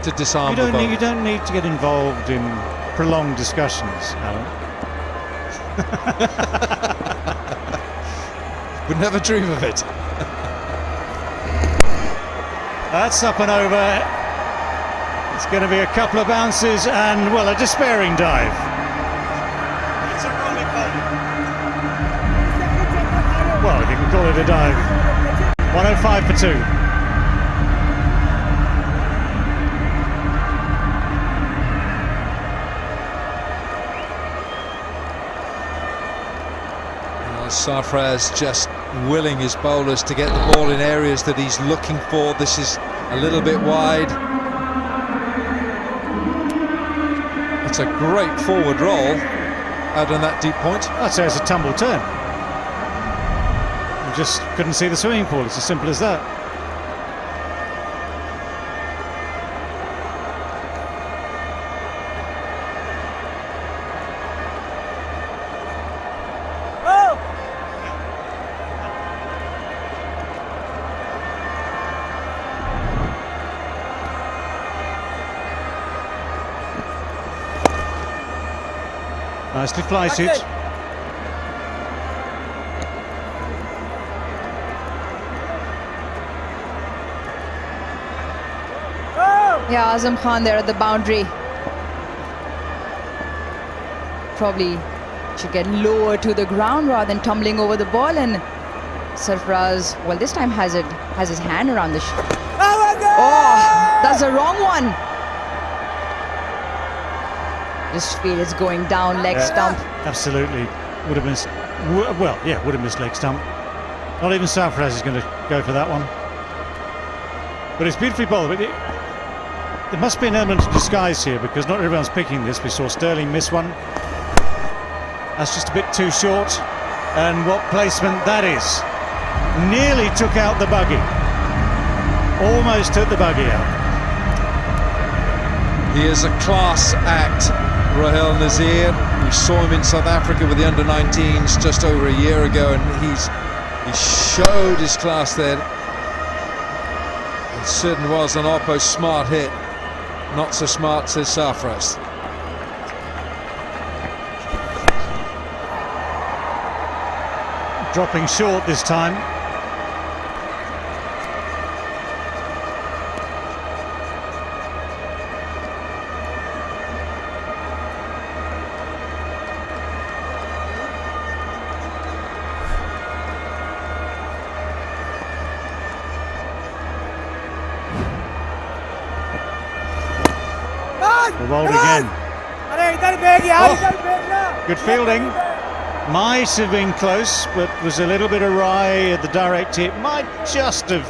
To disarm the bowler. You don't need to get involved in prolonged discussions, Alan. Would never dream of it. That's up and over. It's going to be a couple of bounces and, well, a despairing dive. Well, if you can call it a dive. 105 for 2. Sarfraz just willing his bowlers to get the ball in areas that he's looking for. This is a little bit wide. It's a great forward roll out on that deep point. I'd say it's a tumble turn. You just couldn't see the swimming pool. It's as simple as that. Nicely flighted. Yeah, Azam Khan there at the boundary. Probably should get lower to the ground rather than tumbling over the ball. And Sarfraz, well, this time has his hand around the. Oh, that's the wrong one. This field is going down leg stump. Absolutely, would have missed. Well, yeah, would have missed leg stump. Not even Sarfraz is going to go for that one. But it's beautifully bowled. But there must be an element of disguise here because not everyone's picking this. We saw Sterling miss one. That's just a bit too short. And what placement that is. Nearly took out the buggy. Almost took the buggy out. He is a class act, Rahel Nazir. We saw him in South Africa with the under-19s just over a year ago, and he showed his class there. It certainly was an Oppo smart hit. Not so smart, says Sarfraz. Dropping short this time. Rolled again. Oh, good fielding. Might have been close, but was a little bit awry at the direct hit. Might just have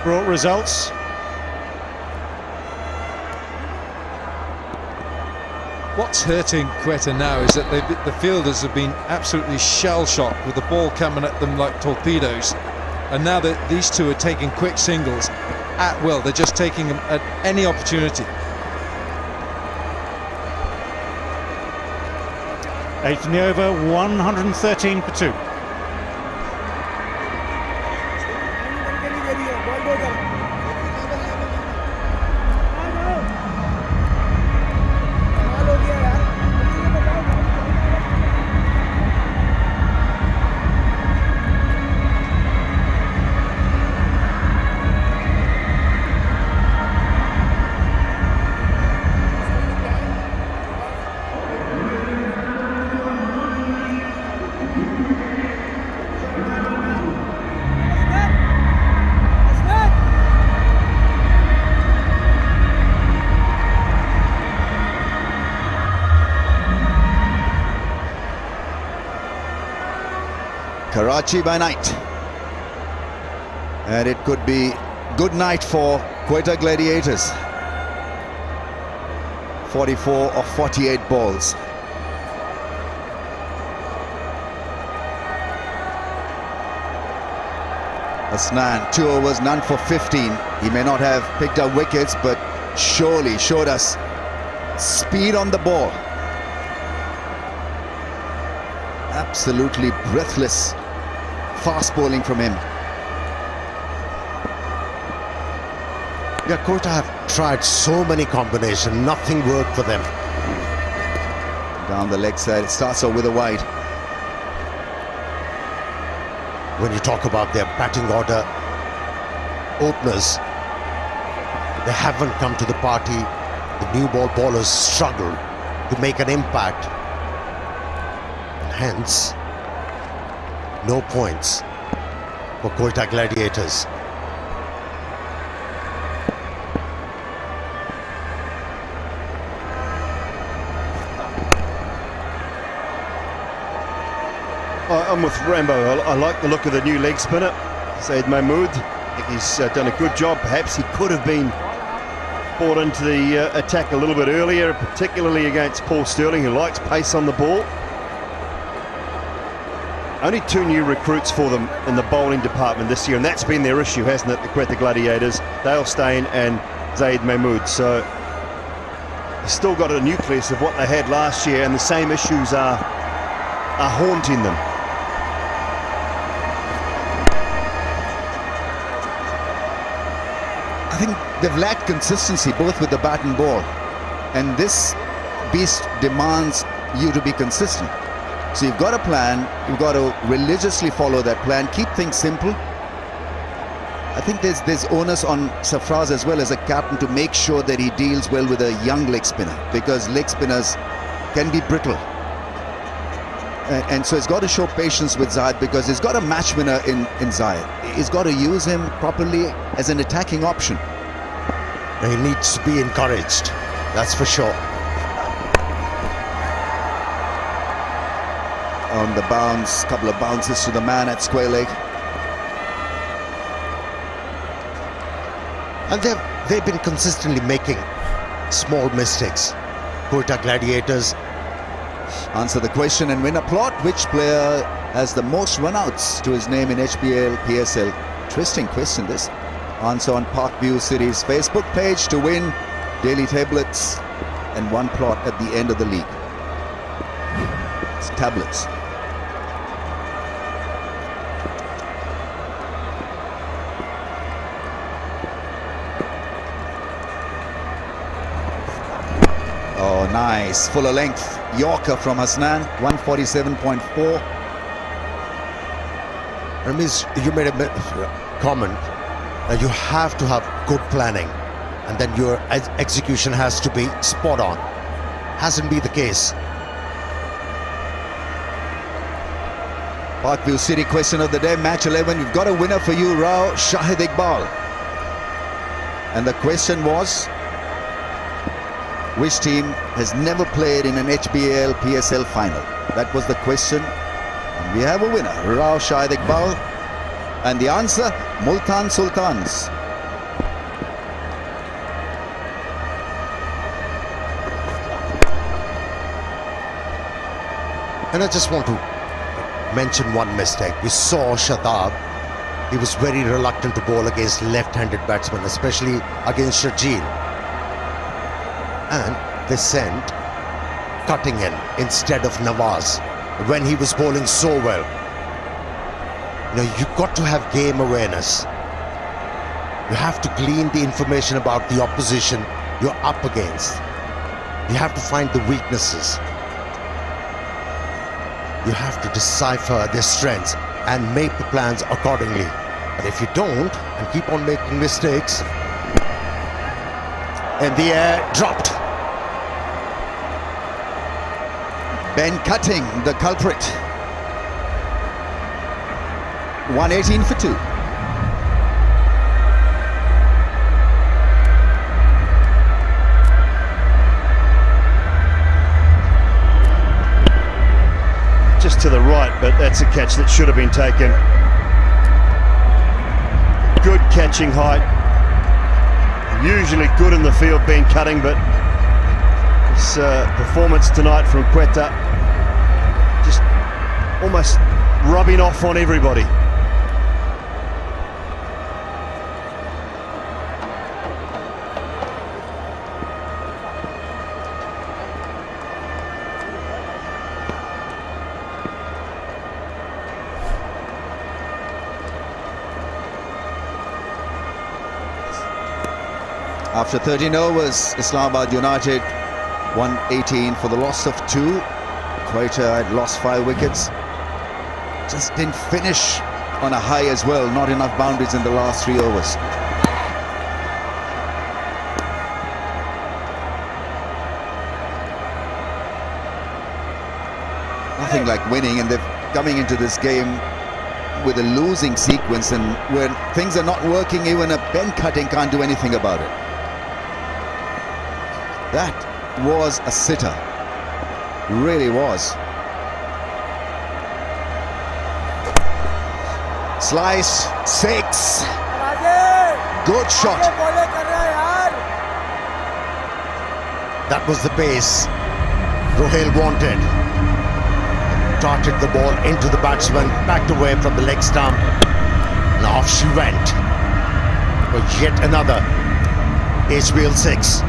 brought results. What's hurting Quetta now is that the fielders have been absolutely shell-shocked with the ball coming at them like torpedoes, and now that these two are taking quick singles at will, they're just taking them at any opportunity. 8 in the over, 113 for 2. Karachi by night, and it could be good night for Quetta Gladiators. 44 of 48 balls. Asnan, 2 overs, none for 15. He may not have picked up wickets, but surely showed us speed on the ball. Absolutely breathless fast bowling from him. Yeah, Quetta have tried so many combinations, nothing worked for them. Down the leg side, it starts off with a wide. When you talk about their batting order, openers, they haven't come to the party. The new ball bowlers struggle to make an impact. Hence, no points for Quetta Gladiators. I'm with Rambo. I like the look of the new leg spinner, Zaid Mahmood. I think he's done a good job. Perhaps he could have been brought into the attack a little bit earlier, particularly against Paul Sterling, who likes pace on the ball. Only 2 new recruits for them in the bowling department this year, and that's been their issue, hasn't it, the Quetta Gladiators? Dale Steyn and Zaid Mahmood. So they've still got a nucleus of what they had last year, and the same issues are haunting them. I think they've lacked consistency both with the bat and ball, and this beast demands you to be consistent. So you've got a plan, you've got to religiously follow that plan, keep things simple. I think there's onus on Sarfraz as well as a captain to make sure that he deals well with a young leg spinner, because leg spinners can be brittle. And so he's got to show patience with Zaid, because he's got a match winner in Zaid. He's got to use him properly as an attacking option. He needs to be encouraged, that's for sure. On the bounce, couple of bounces to the man at square leg. And they've been consistently making small mistakes. Quetta Gladiators. Answer the question and win a plot. Which player has the most run-outs to his name in HBL PSL? Interesting question, this. Answer on Parkview City's Facebook page to win daily tablets and 1 plot at the end of the league. It's tablets. Oh, nice. Fuller length. Yorker from Hasnan, 147.4. Ramesh, you made a comment that you have to have good planning, and then your execution has to be spot on. Hasn't been the case. Parkview City question of the day, match 11. We've got a winner for you, Rao Shahid Iqbal. And the question was, which team has never played in an HBL PSL final? That was the question. And we have a winner, Rao Shahid Iqbal. And the answer, Multan Sultans. And I just want to mention one mistake. We saw Shadab. He was very reluctant to bowl against left-handed batsmen, especially against Sharjeel. And they sent Cutting in instead of Nawaz when he was bowling so well. You know, you've got to have game awareness. You have to glean the information about the opposition you're up against. You have to find the weaknesses. You have to decipher their strengths and make the plans accordingly. But if you don't and keep on making mistakes, In the air, dropped. Ben Cutting, the culprit. 118 for 2. Just to the right, but that's a catch that should have been taken. Good catching height. Usually good in the field, Ben Cutting, but this performance tonight from Quetta just almost rubbing off on everybody. After 13 overs, Islamabad United 118 for the loss of 2. Quetta had lost 5 wickets. Just didn't finish on a high as well. Not enough boundaries in the last 3 overs. Nothing like winning, and they're coming into this game with a losing sequence, and when things are not working, even a Ben Cutting can't do anything about it. That was a sitter, really was. Slice, 6. Good shot. That was the pace Rohail wanted. Darted the ball into the batsman, backed away from the leg stump, and off she went. For yet another HBL 6.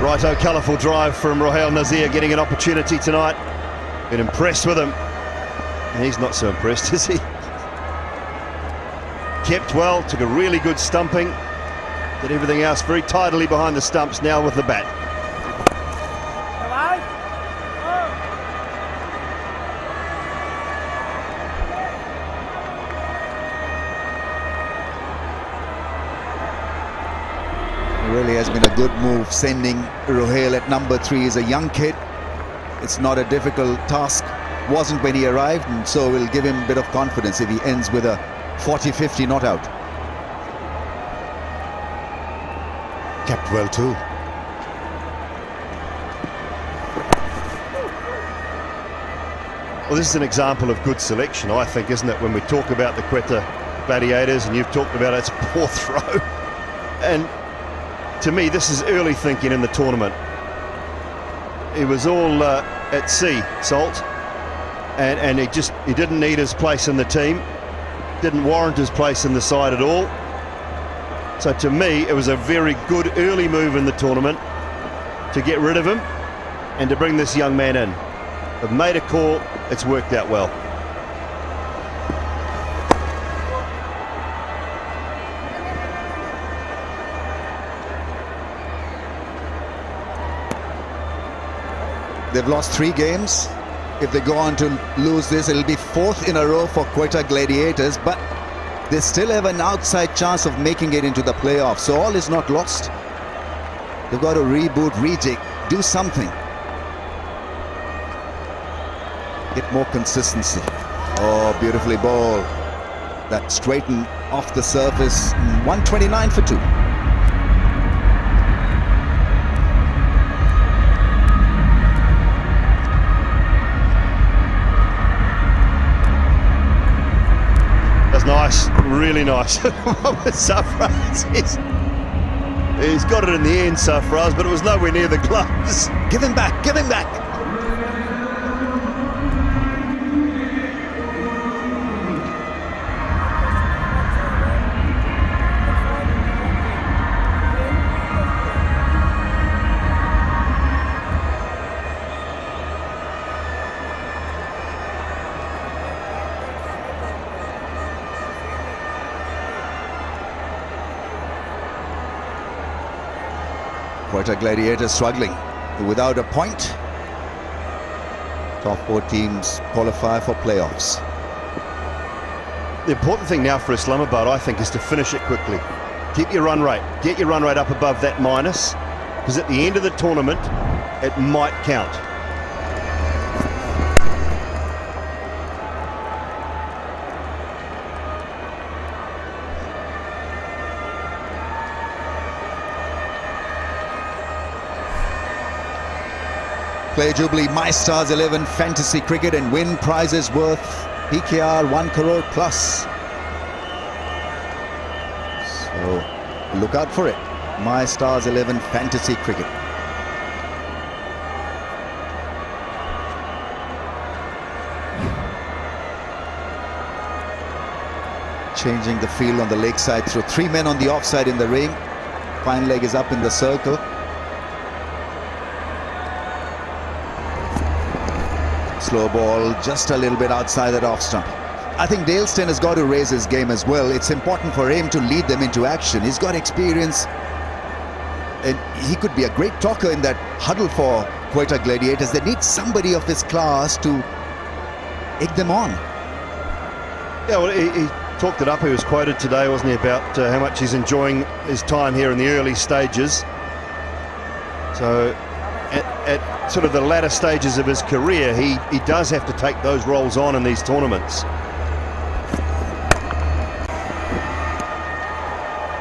Righto, colourful drive from Rohail Nazir, getting an opportunity tonight. Been impressed with him. And he's not so impressed, is he? Kept well, took a really good stumping. Did everything else very tidily behind the stumps, now with the bat. It really has been a good move, sending Rohail at number 3. He's a young kid. It's not a difficult task. Wasn't when he arrived, and so will give him a bit of confidence if he ends with a 40-50 not out. Kept well too. Well, this is an example of good selection, I think, isn't it? When we talk about the Quetta Gladiators, and you've talked about its poor throw. And to me, this is early thinking in the tournament. It was all at sea, Salt. And he didn't need his place in the team. Didn't warrant his place in the side at all. So to me, it was a very good early move in the tournament to get rid of him and to bring this young man in. They've made a call, it's worked out well. They've lost 3 games. If they go on to lose this, it'll be 4th in a row for Quetta Gladiators, but they still have an outside chance of making it into the playoffs, so all is not lost. They've got to reboot, rejig, do something. Get more consistency. Oh, beautifully bowled. That straightened off the surface. 129 for 2. Nice, really nice. Sarfraz, he's got it in the end, Sarfraz, but it was nowhere near the gloves. Give him back, give him back. Quetta Gladiators struggling without a point. Top 4 teams qualify for playoffs. The important thing now for Islamabad, I think, is to finish it quickly. Keep your run rate. Get your run rate up above that minus, because at the end of the tournament, it might count. Play Jubilee My Stars 11 Fantasy Cricket and win prizes worth PKR 1 crore plus. So look out for it. My Stars 11 Fantasy Cricket. Changing the field on the leg side through 3 men on the offside in the ring. Fine leg is up in the circle. Slow ball, just a little bit outside that off stump. I think Dale Steyn has got to raise his game as well. It's important for him to lead them into action. He's got experience, and he could be a great talker in that huddle for Quetta Gladiators. They need somebody of his class to egg them on. Yeah, well, he talked it up. He was quoted today, wasn't he, about how much he's enjoying his time here in the early stages. So at sort of the latter stages of his career, he does have to take those roles on in these tournaments.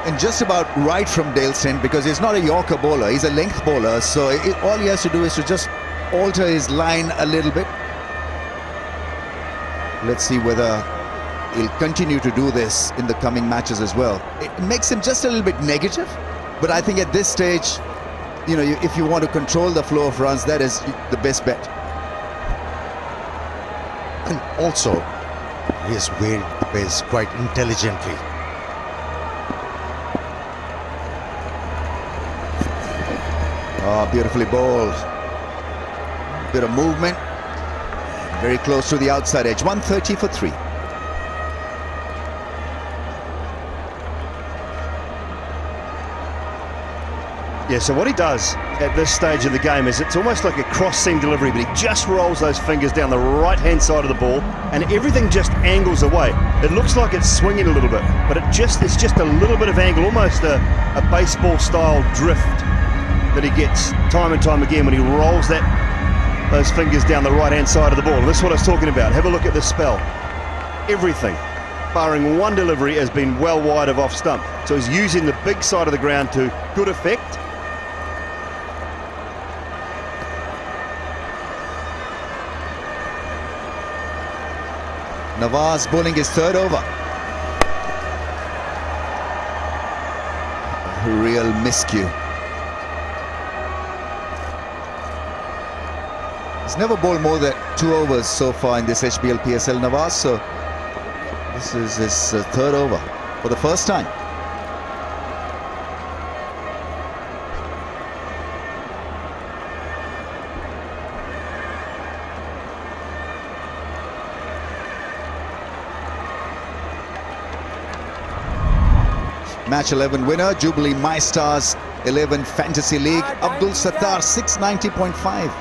And just about right from Dale Steyn, because he's not a Yorker bowler, he's a length bowler, so all he has to do is to just alter his line a little bit. Let's see whether he'll continue to do this in the coming matches as well. It makes him just a little bit negative, but I think at this stage, you know, if you want to control the flow of runs, that is the best bet. And also, he has weighed the pace quite intelligently. Oh, beautifully bowled. Bit of movement. Very close to the outside edge. 130 for 3. Yeah, so what he does at this stage of the game is it's almost like a cross-seam delivery, but he just rolls those fingers down the right-hand side of the ball and everything just angles away. It looks like it's swinging a little bit, but it's just a little bit of angle, almost a baseball-style drift that he gets time and time again when he rolls those fingers down the right-hand side of the ball. And this is what I was talking about. Have a look at this spell. Everything, barring one delivery, has been well wide of off stump. So he's using the big side of the ground to good effect. Nawaz bowling his third over. A real miscue. He's never bowled more than 2 overs so far in this HBL PSL, Nawaz, so this is his third over for the first time. Match 11 winner, Jubilee MyStars 11 Fantasy League, Abdul Sattar 690.5.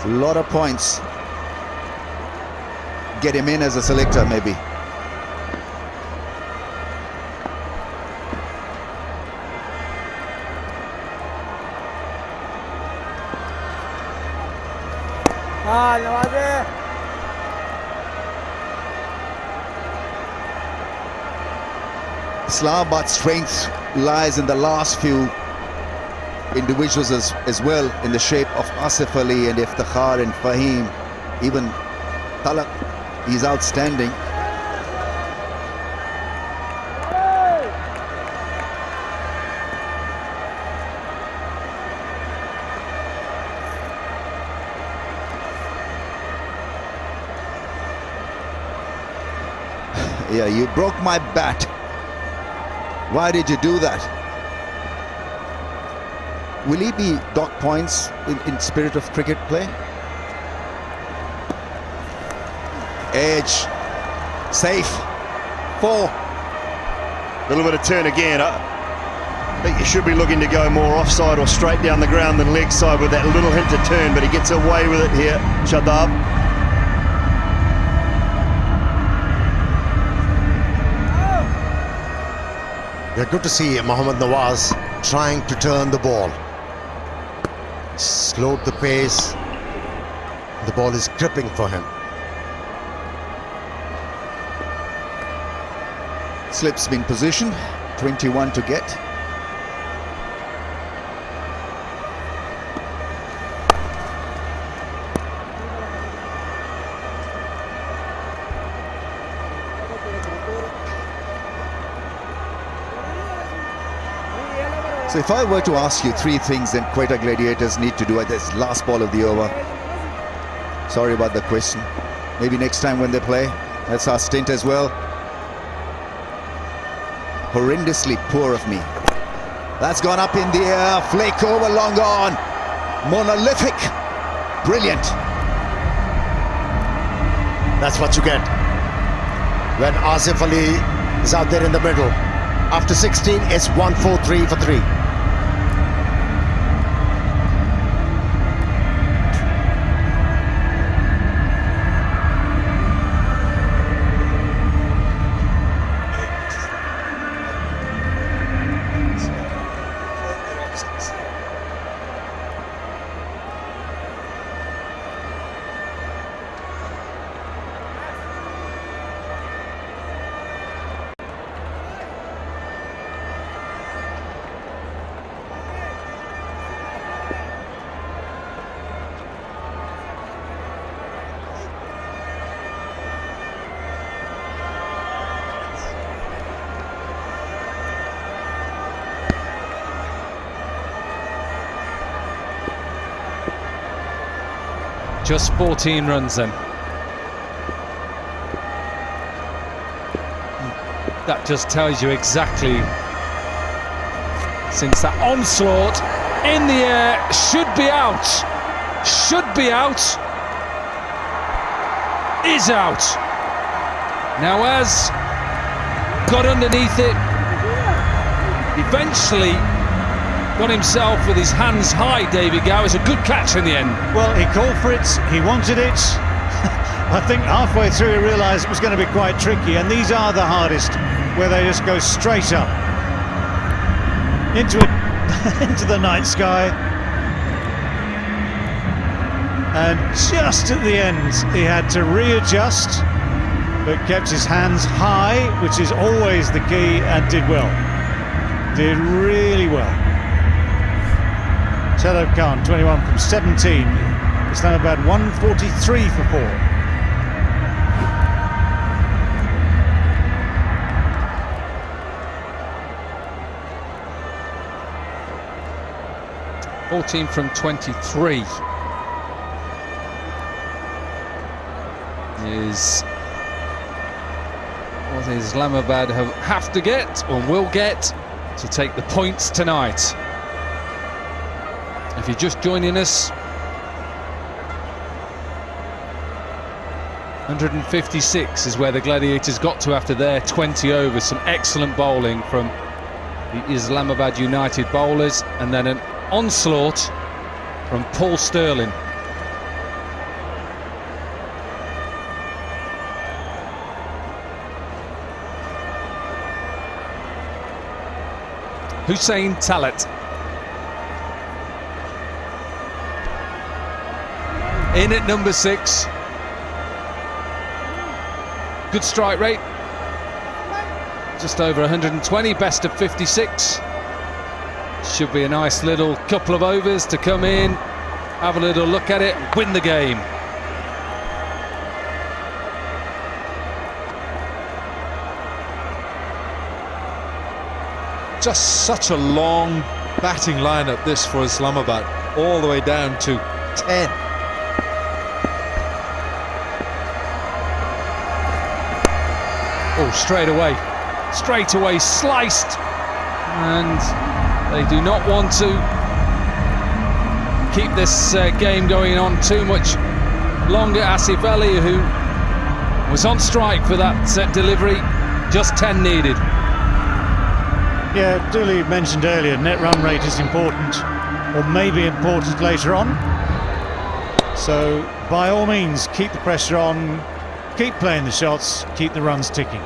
A lot of points. Get him in as a selector, maybe. Islamabad's strength lies in the last few individuals as well, in the shape of Asif Ali and Iftikhar and Fahim. Even Talak, he's outstanding. Yeah, you broke my bat. Why did you do that? Will he be docked points in spirit of cricket play? Edge. Safe. 4. A little bit of turn again. I think you should be looking to go more offside or straight down the ground than leg side with that little hint of turn, but he gets away with it here, Shadab. Yeah, good to see Mohammad Nawaz trying to turn the ball. Slowed the pace. The ball is gripping for him. Slips in position, 21 to get. So if I were to ask you 3 things that Quetta Gladiators need to do at this last ball of the over, sorry about the question, maybe next time when they play, that's our stint as well. Horrendously poor of me. That's gone up in the air, flake over, long on, monolithic, brilliant. That's what you get when Asif Ali is out there in the middle. After 16, it's 1-4-3 for 3. Just 14 runs then. That just tells you exactly, since that onslaught in the air, should be out, is out. Now as got underneath it, eventually got himself with his hands high, David Gow. It's a good catch in the end. Well, he called for it, he wanted it. I think halfway through he realised it was going to be quite tricky, and these are the hardest, where they just go straight up into it, into the night sky. And just at the end he had to readjust, but kept his hands high, which is always the key, and did well. Did really well. Chello Khan, 21 from 17. Islamabad 143 for 4. Team from 23 is what Islamabad have to get, or will get, to take the points tonight. If you're just joining us, 156 is where the Gladiators got to after their 20 overs. Some excellent bowling from the Islamabad United bowlers, and then an onslaught from Paul Sterling. Hussain Talat in at number 6. Good strike rate, just over 120, best of 56. Should be a nice little couple of overs to come in, have a little look at it, win the game. Just such a long batting lineup this for Islamabad, all the way down to 10. Oh, straight away sliced, and they do not want to keep this game going on too much longer. Asif Ali, who was on strike for that delivery, just 10 needed. Yeah, Dooley mentioned earlier, net run rate is important, or maybe important later on. So by all means, keep the pressure on, keep playing the shots, keep the runs ticking.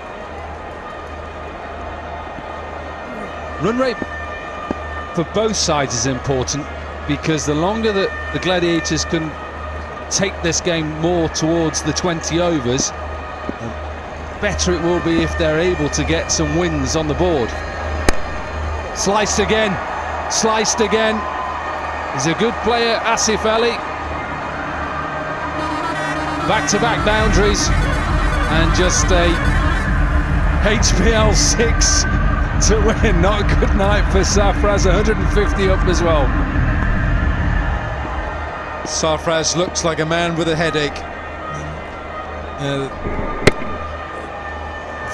Run rate for both sides is important, because the longer that the Gladiators can take this game more towards the 20 overs, the better it will be if they're able to get some wins on the board. Sliced again. He's a good player, Asif Ali. Back-to-back boundaries, and just a HBL 6 to win. Not a good night for Sarfraz, 150 up as well. Sarfraz looks like a man with a headache.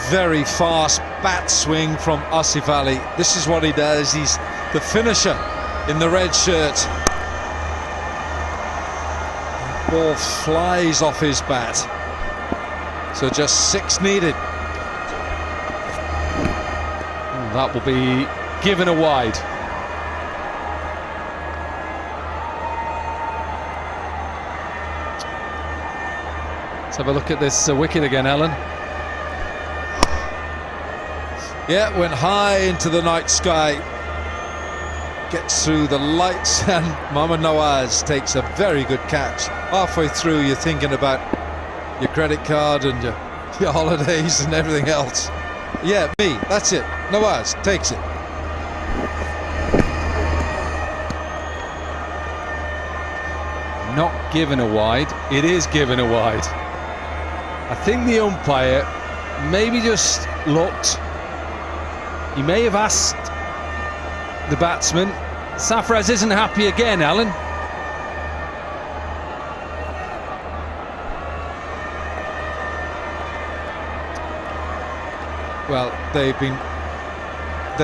Very fast bat swing from Asif Ali. This is what he does. He's the finisher in the red shirt. Ball flies off his bat. So just 6 needed. That will be given a wide. Let's have a look at this wicket again, Alan. Yeah, went high into the night sky. Gets through the lights, and Mohammad Nawaz takes a very good catch. Halfway through, you're thinking about your credit card and your holidays and everything else. Yeah, me, that's it. Nawaz takes it. Not given a wide, it is given a wide. I think the umpire maybe just looked. He may have asked the batsman. Sarfraz isn't happy again, Alan. Well, they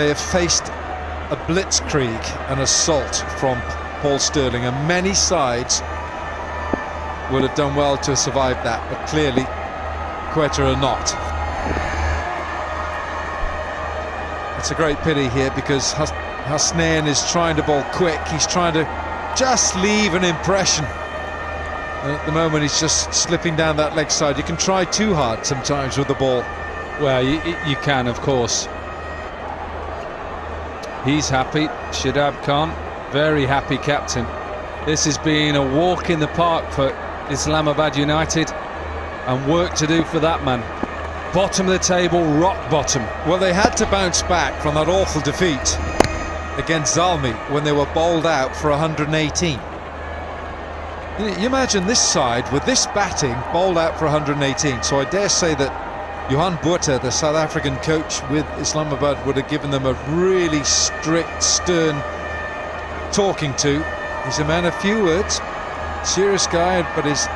have faced a blitzkrieg, an assault from Paul Stirling, and many sides would have done well to survive that, but clearly Quetta are not. It's a great pity here because Hasnain is trying to bowl quick. He's trying to just leave an impression. And at the moment he's just slipping down that leg side. You can try too hard sometimes with the ball. Well, you can, of course. He's happy. Shadab Khan, very happy captain. This has been a walk in the park for Islamabad United, and work to do for that man. Bottom of the table, rock bottom. Well, they had to bounce back from that awful defeat against Zalmi when they were bowled out for 118. You imagine this side with this batting bowled out for 118. So I dare say that Johan Botha, the South African coach with Islamabad, would have given them a really strict, stern talking to. He's a man of few words, serious guy, but his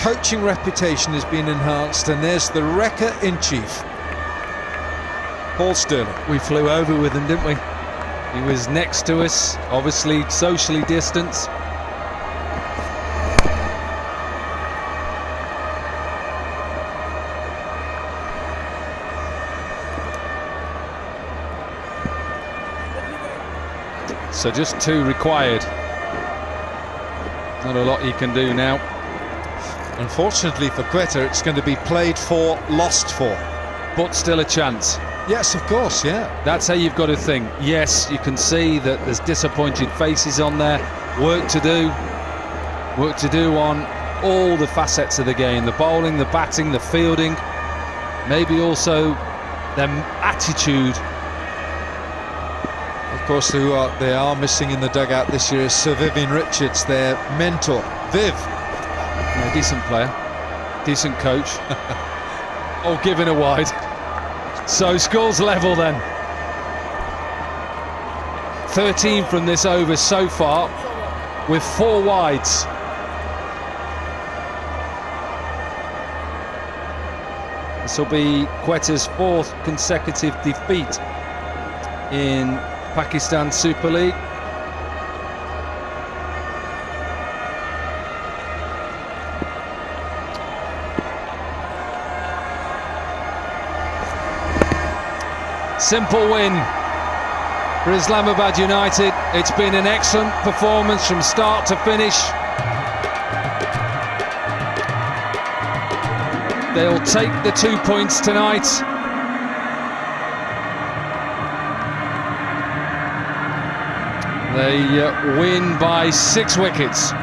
coaching reputation has been enhanced, and there's the wrecker-in-chief, Paul Stirling. We flew over with him, didn't we? He was next to us, obviously socially distanced. So just 2 required. Not a lot he can do now. Unfortunately for Quetta, it's going to be played for, lost for. But still a chance. Yes, of course, yeah. That's how you've got to think. Yes, you can see that there's disappointed faces on there. Work to do. Work to do on all the facets of the game. The bowling, the batting, the fielding. Maybe also their attitude. Of course, they are missing in the dugout this year is Sir Vivian Richards, their mentor. Viv. Yeah, decent player, decent coach. All given a wide. So scores level then. 13 from this over so far, with 4 wides. This will be Quetta's 4th consecutive defeat in Pakistan Super League. Simple win for Islamabad United. It's been an excellent performance from start to finish. They'll take the 2 points tonight. They win by 6 wickets.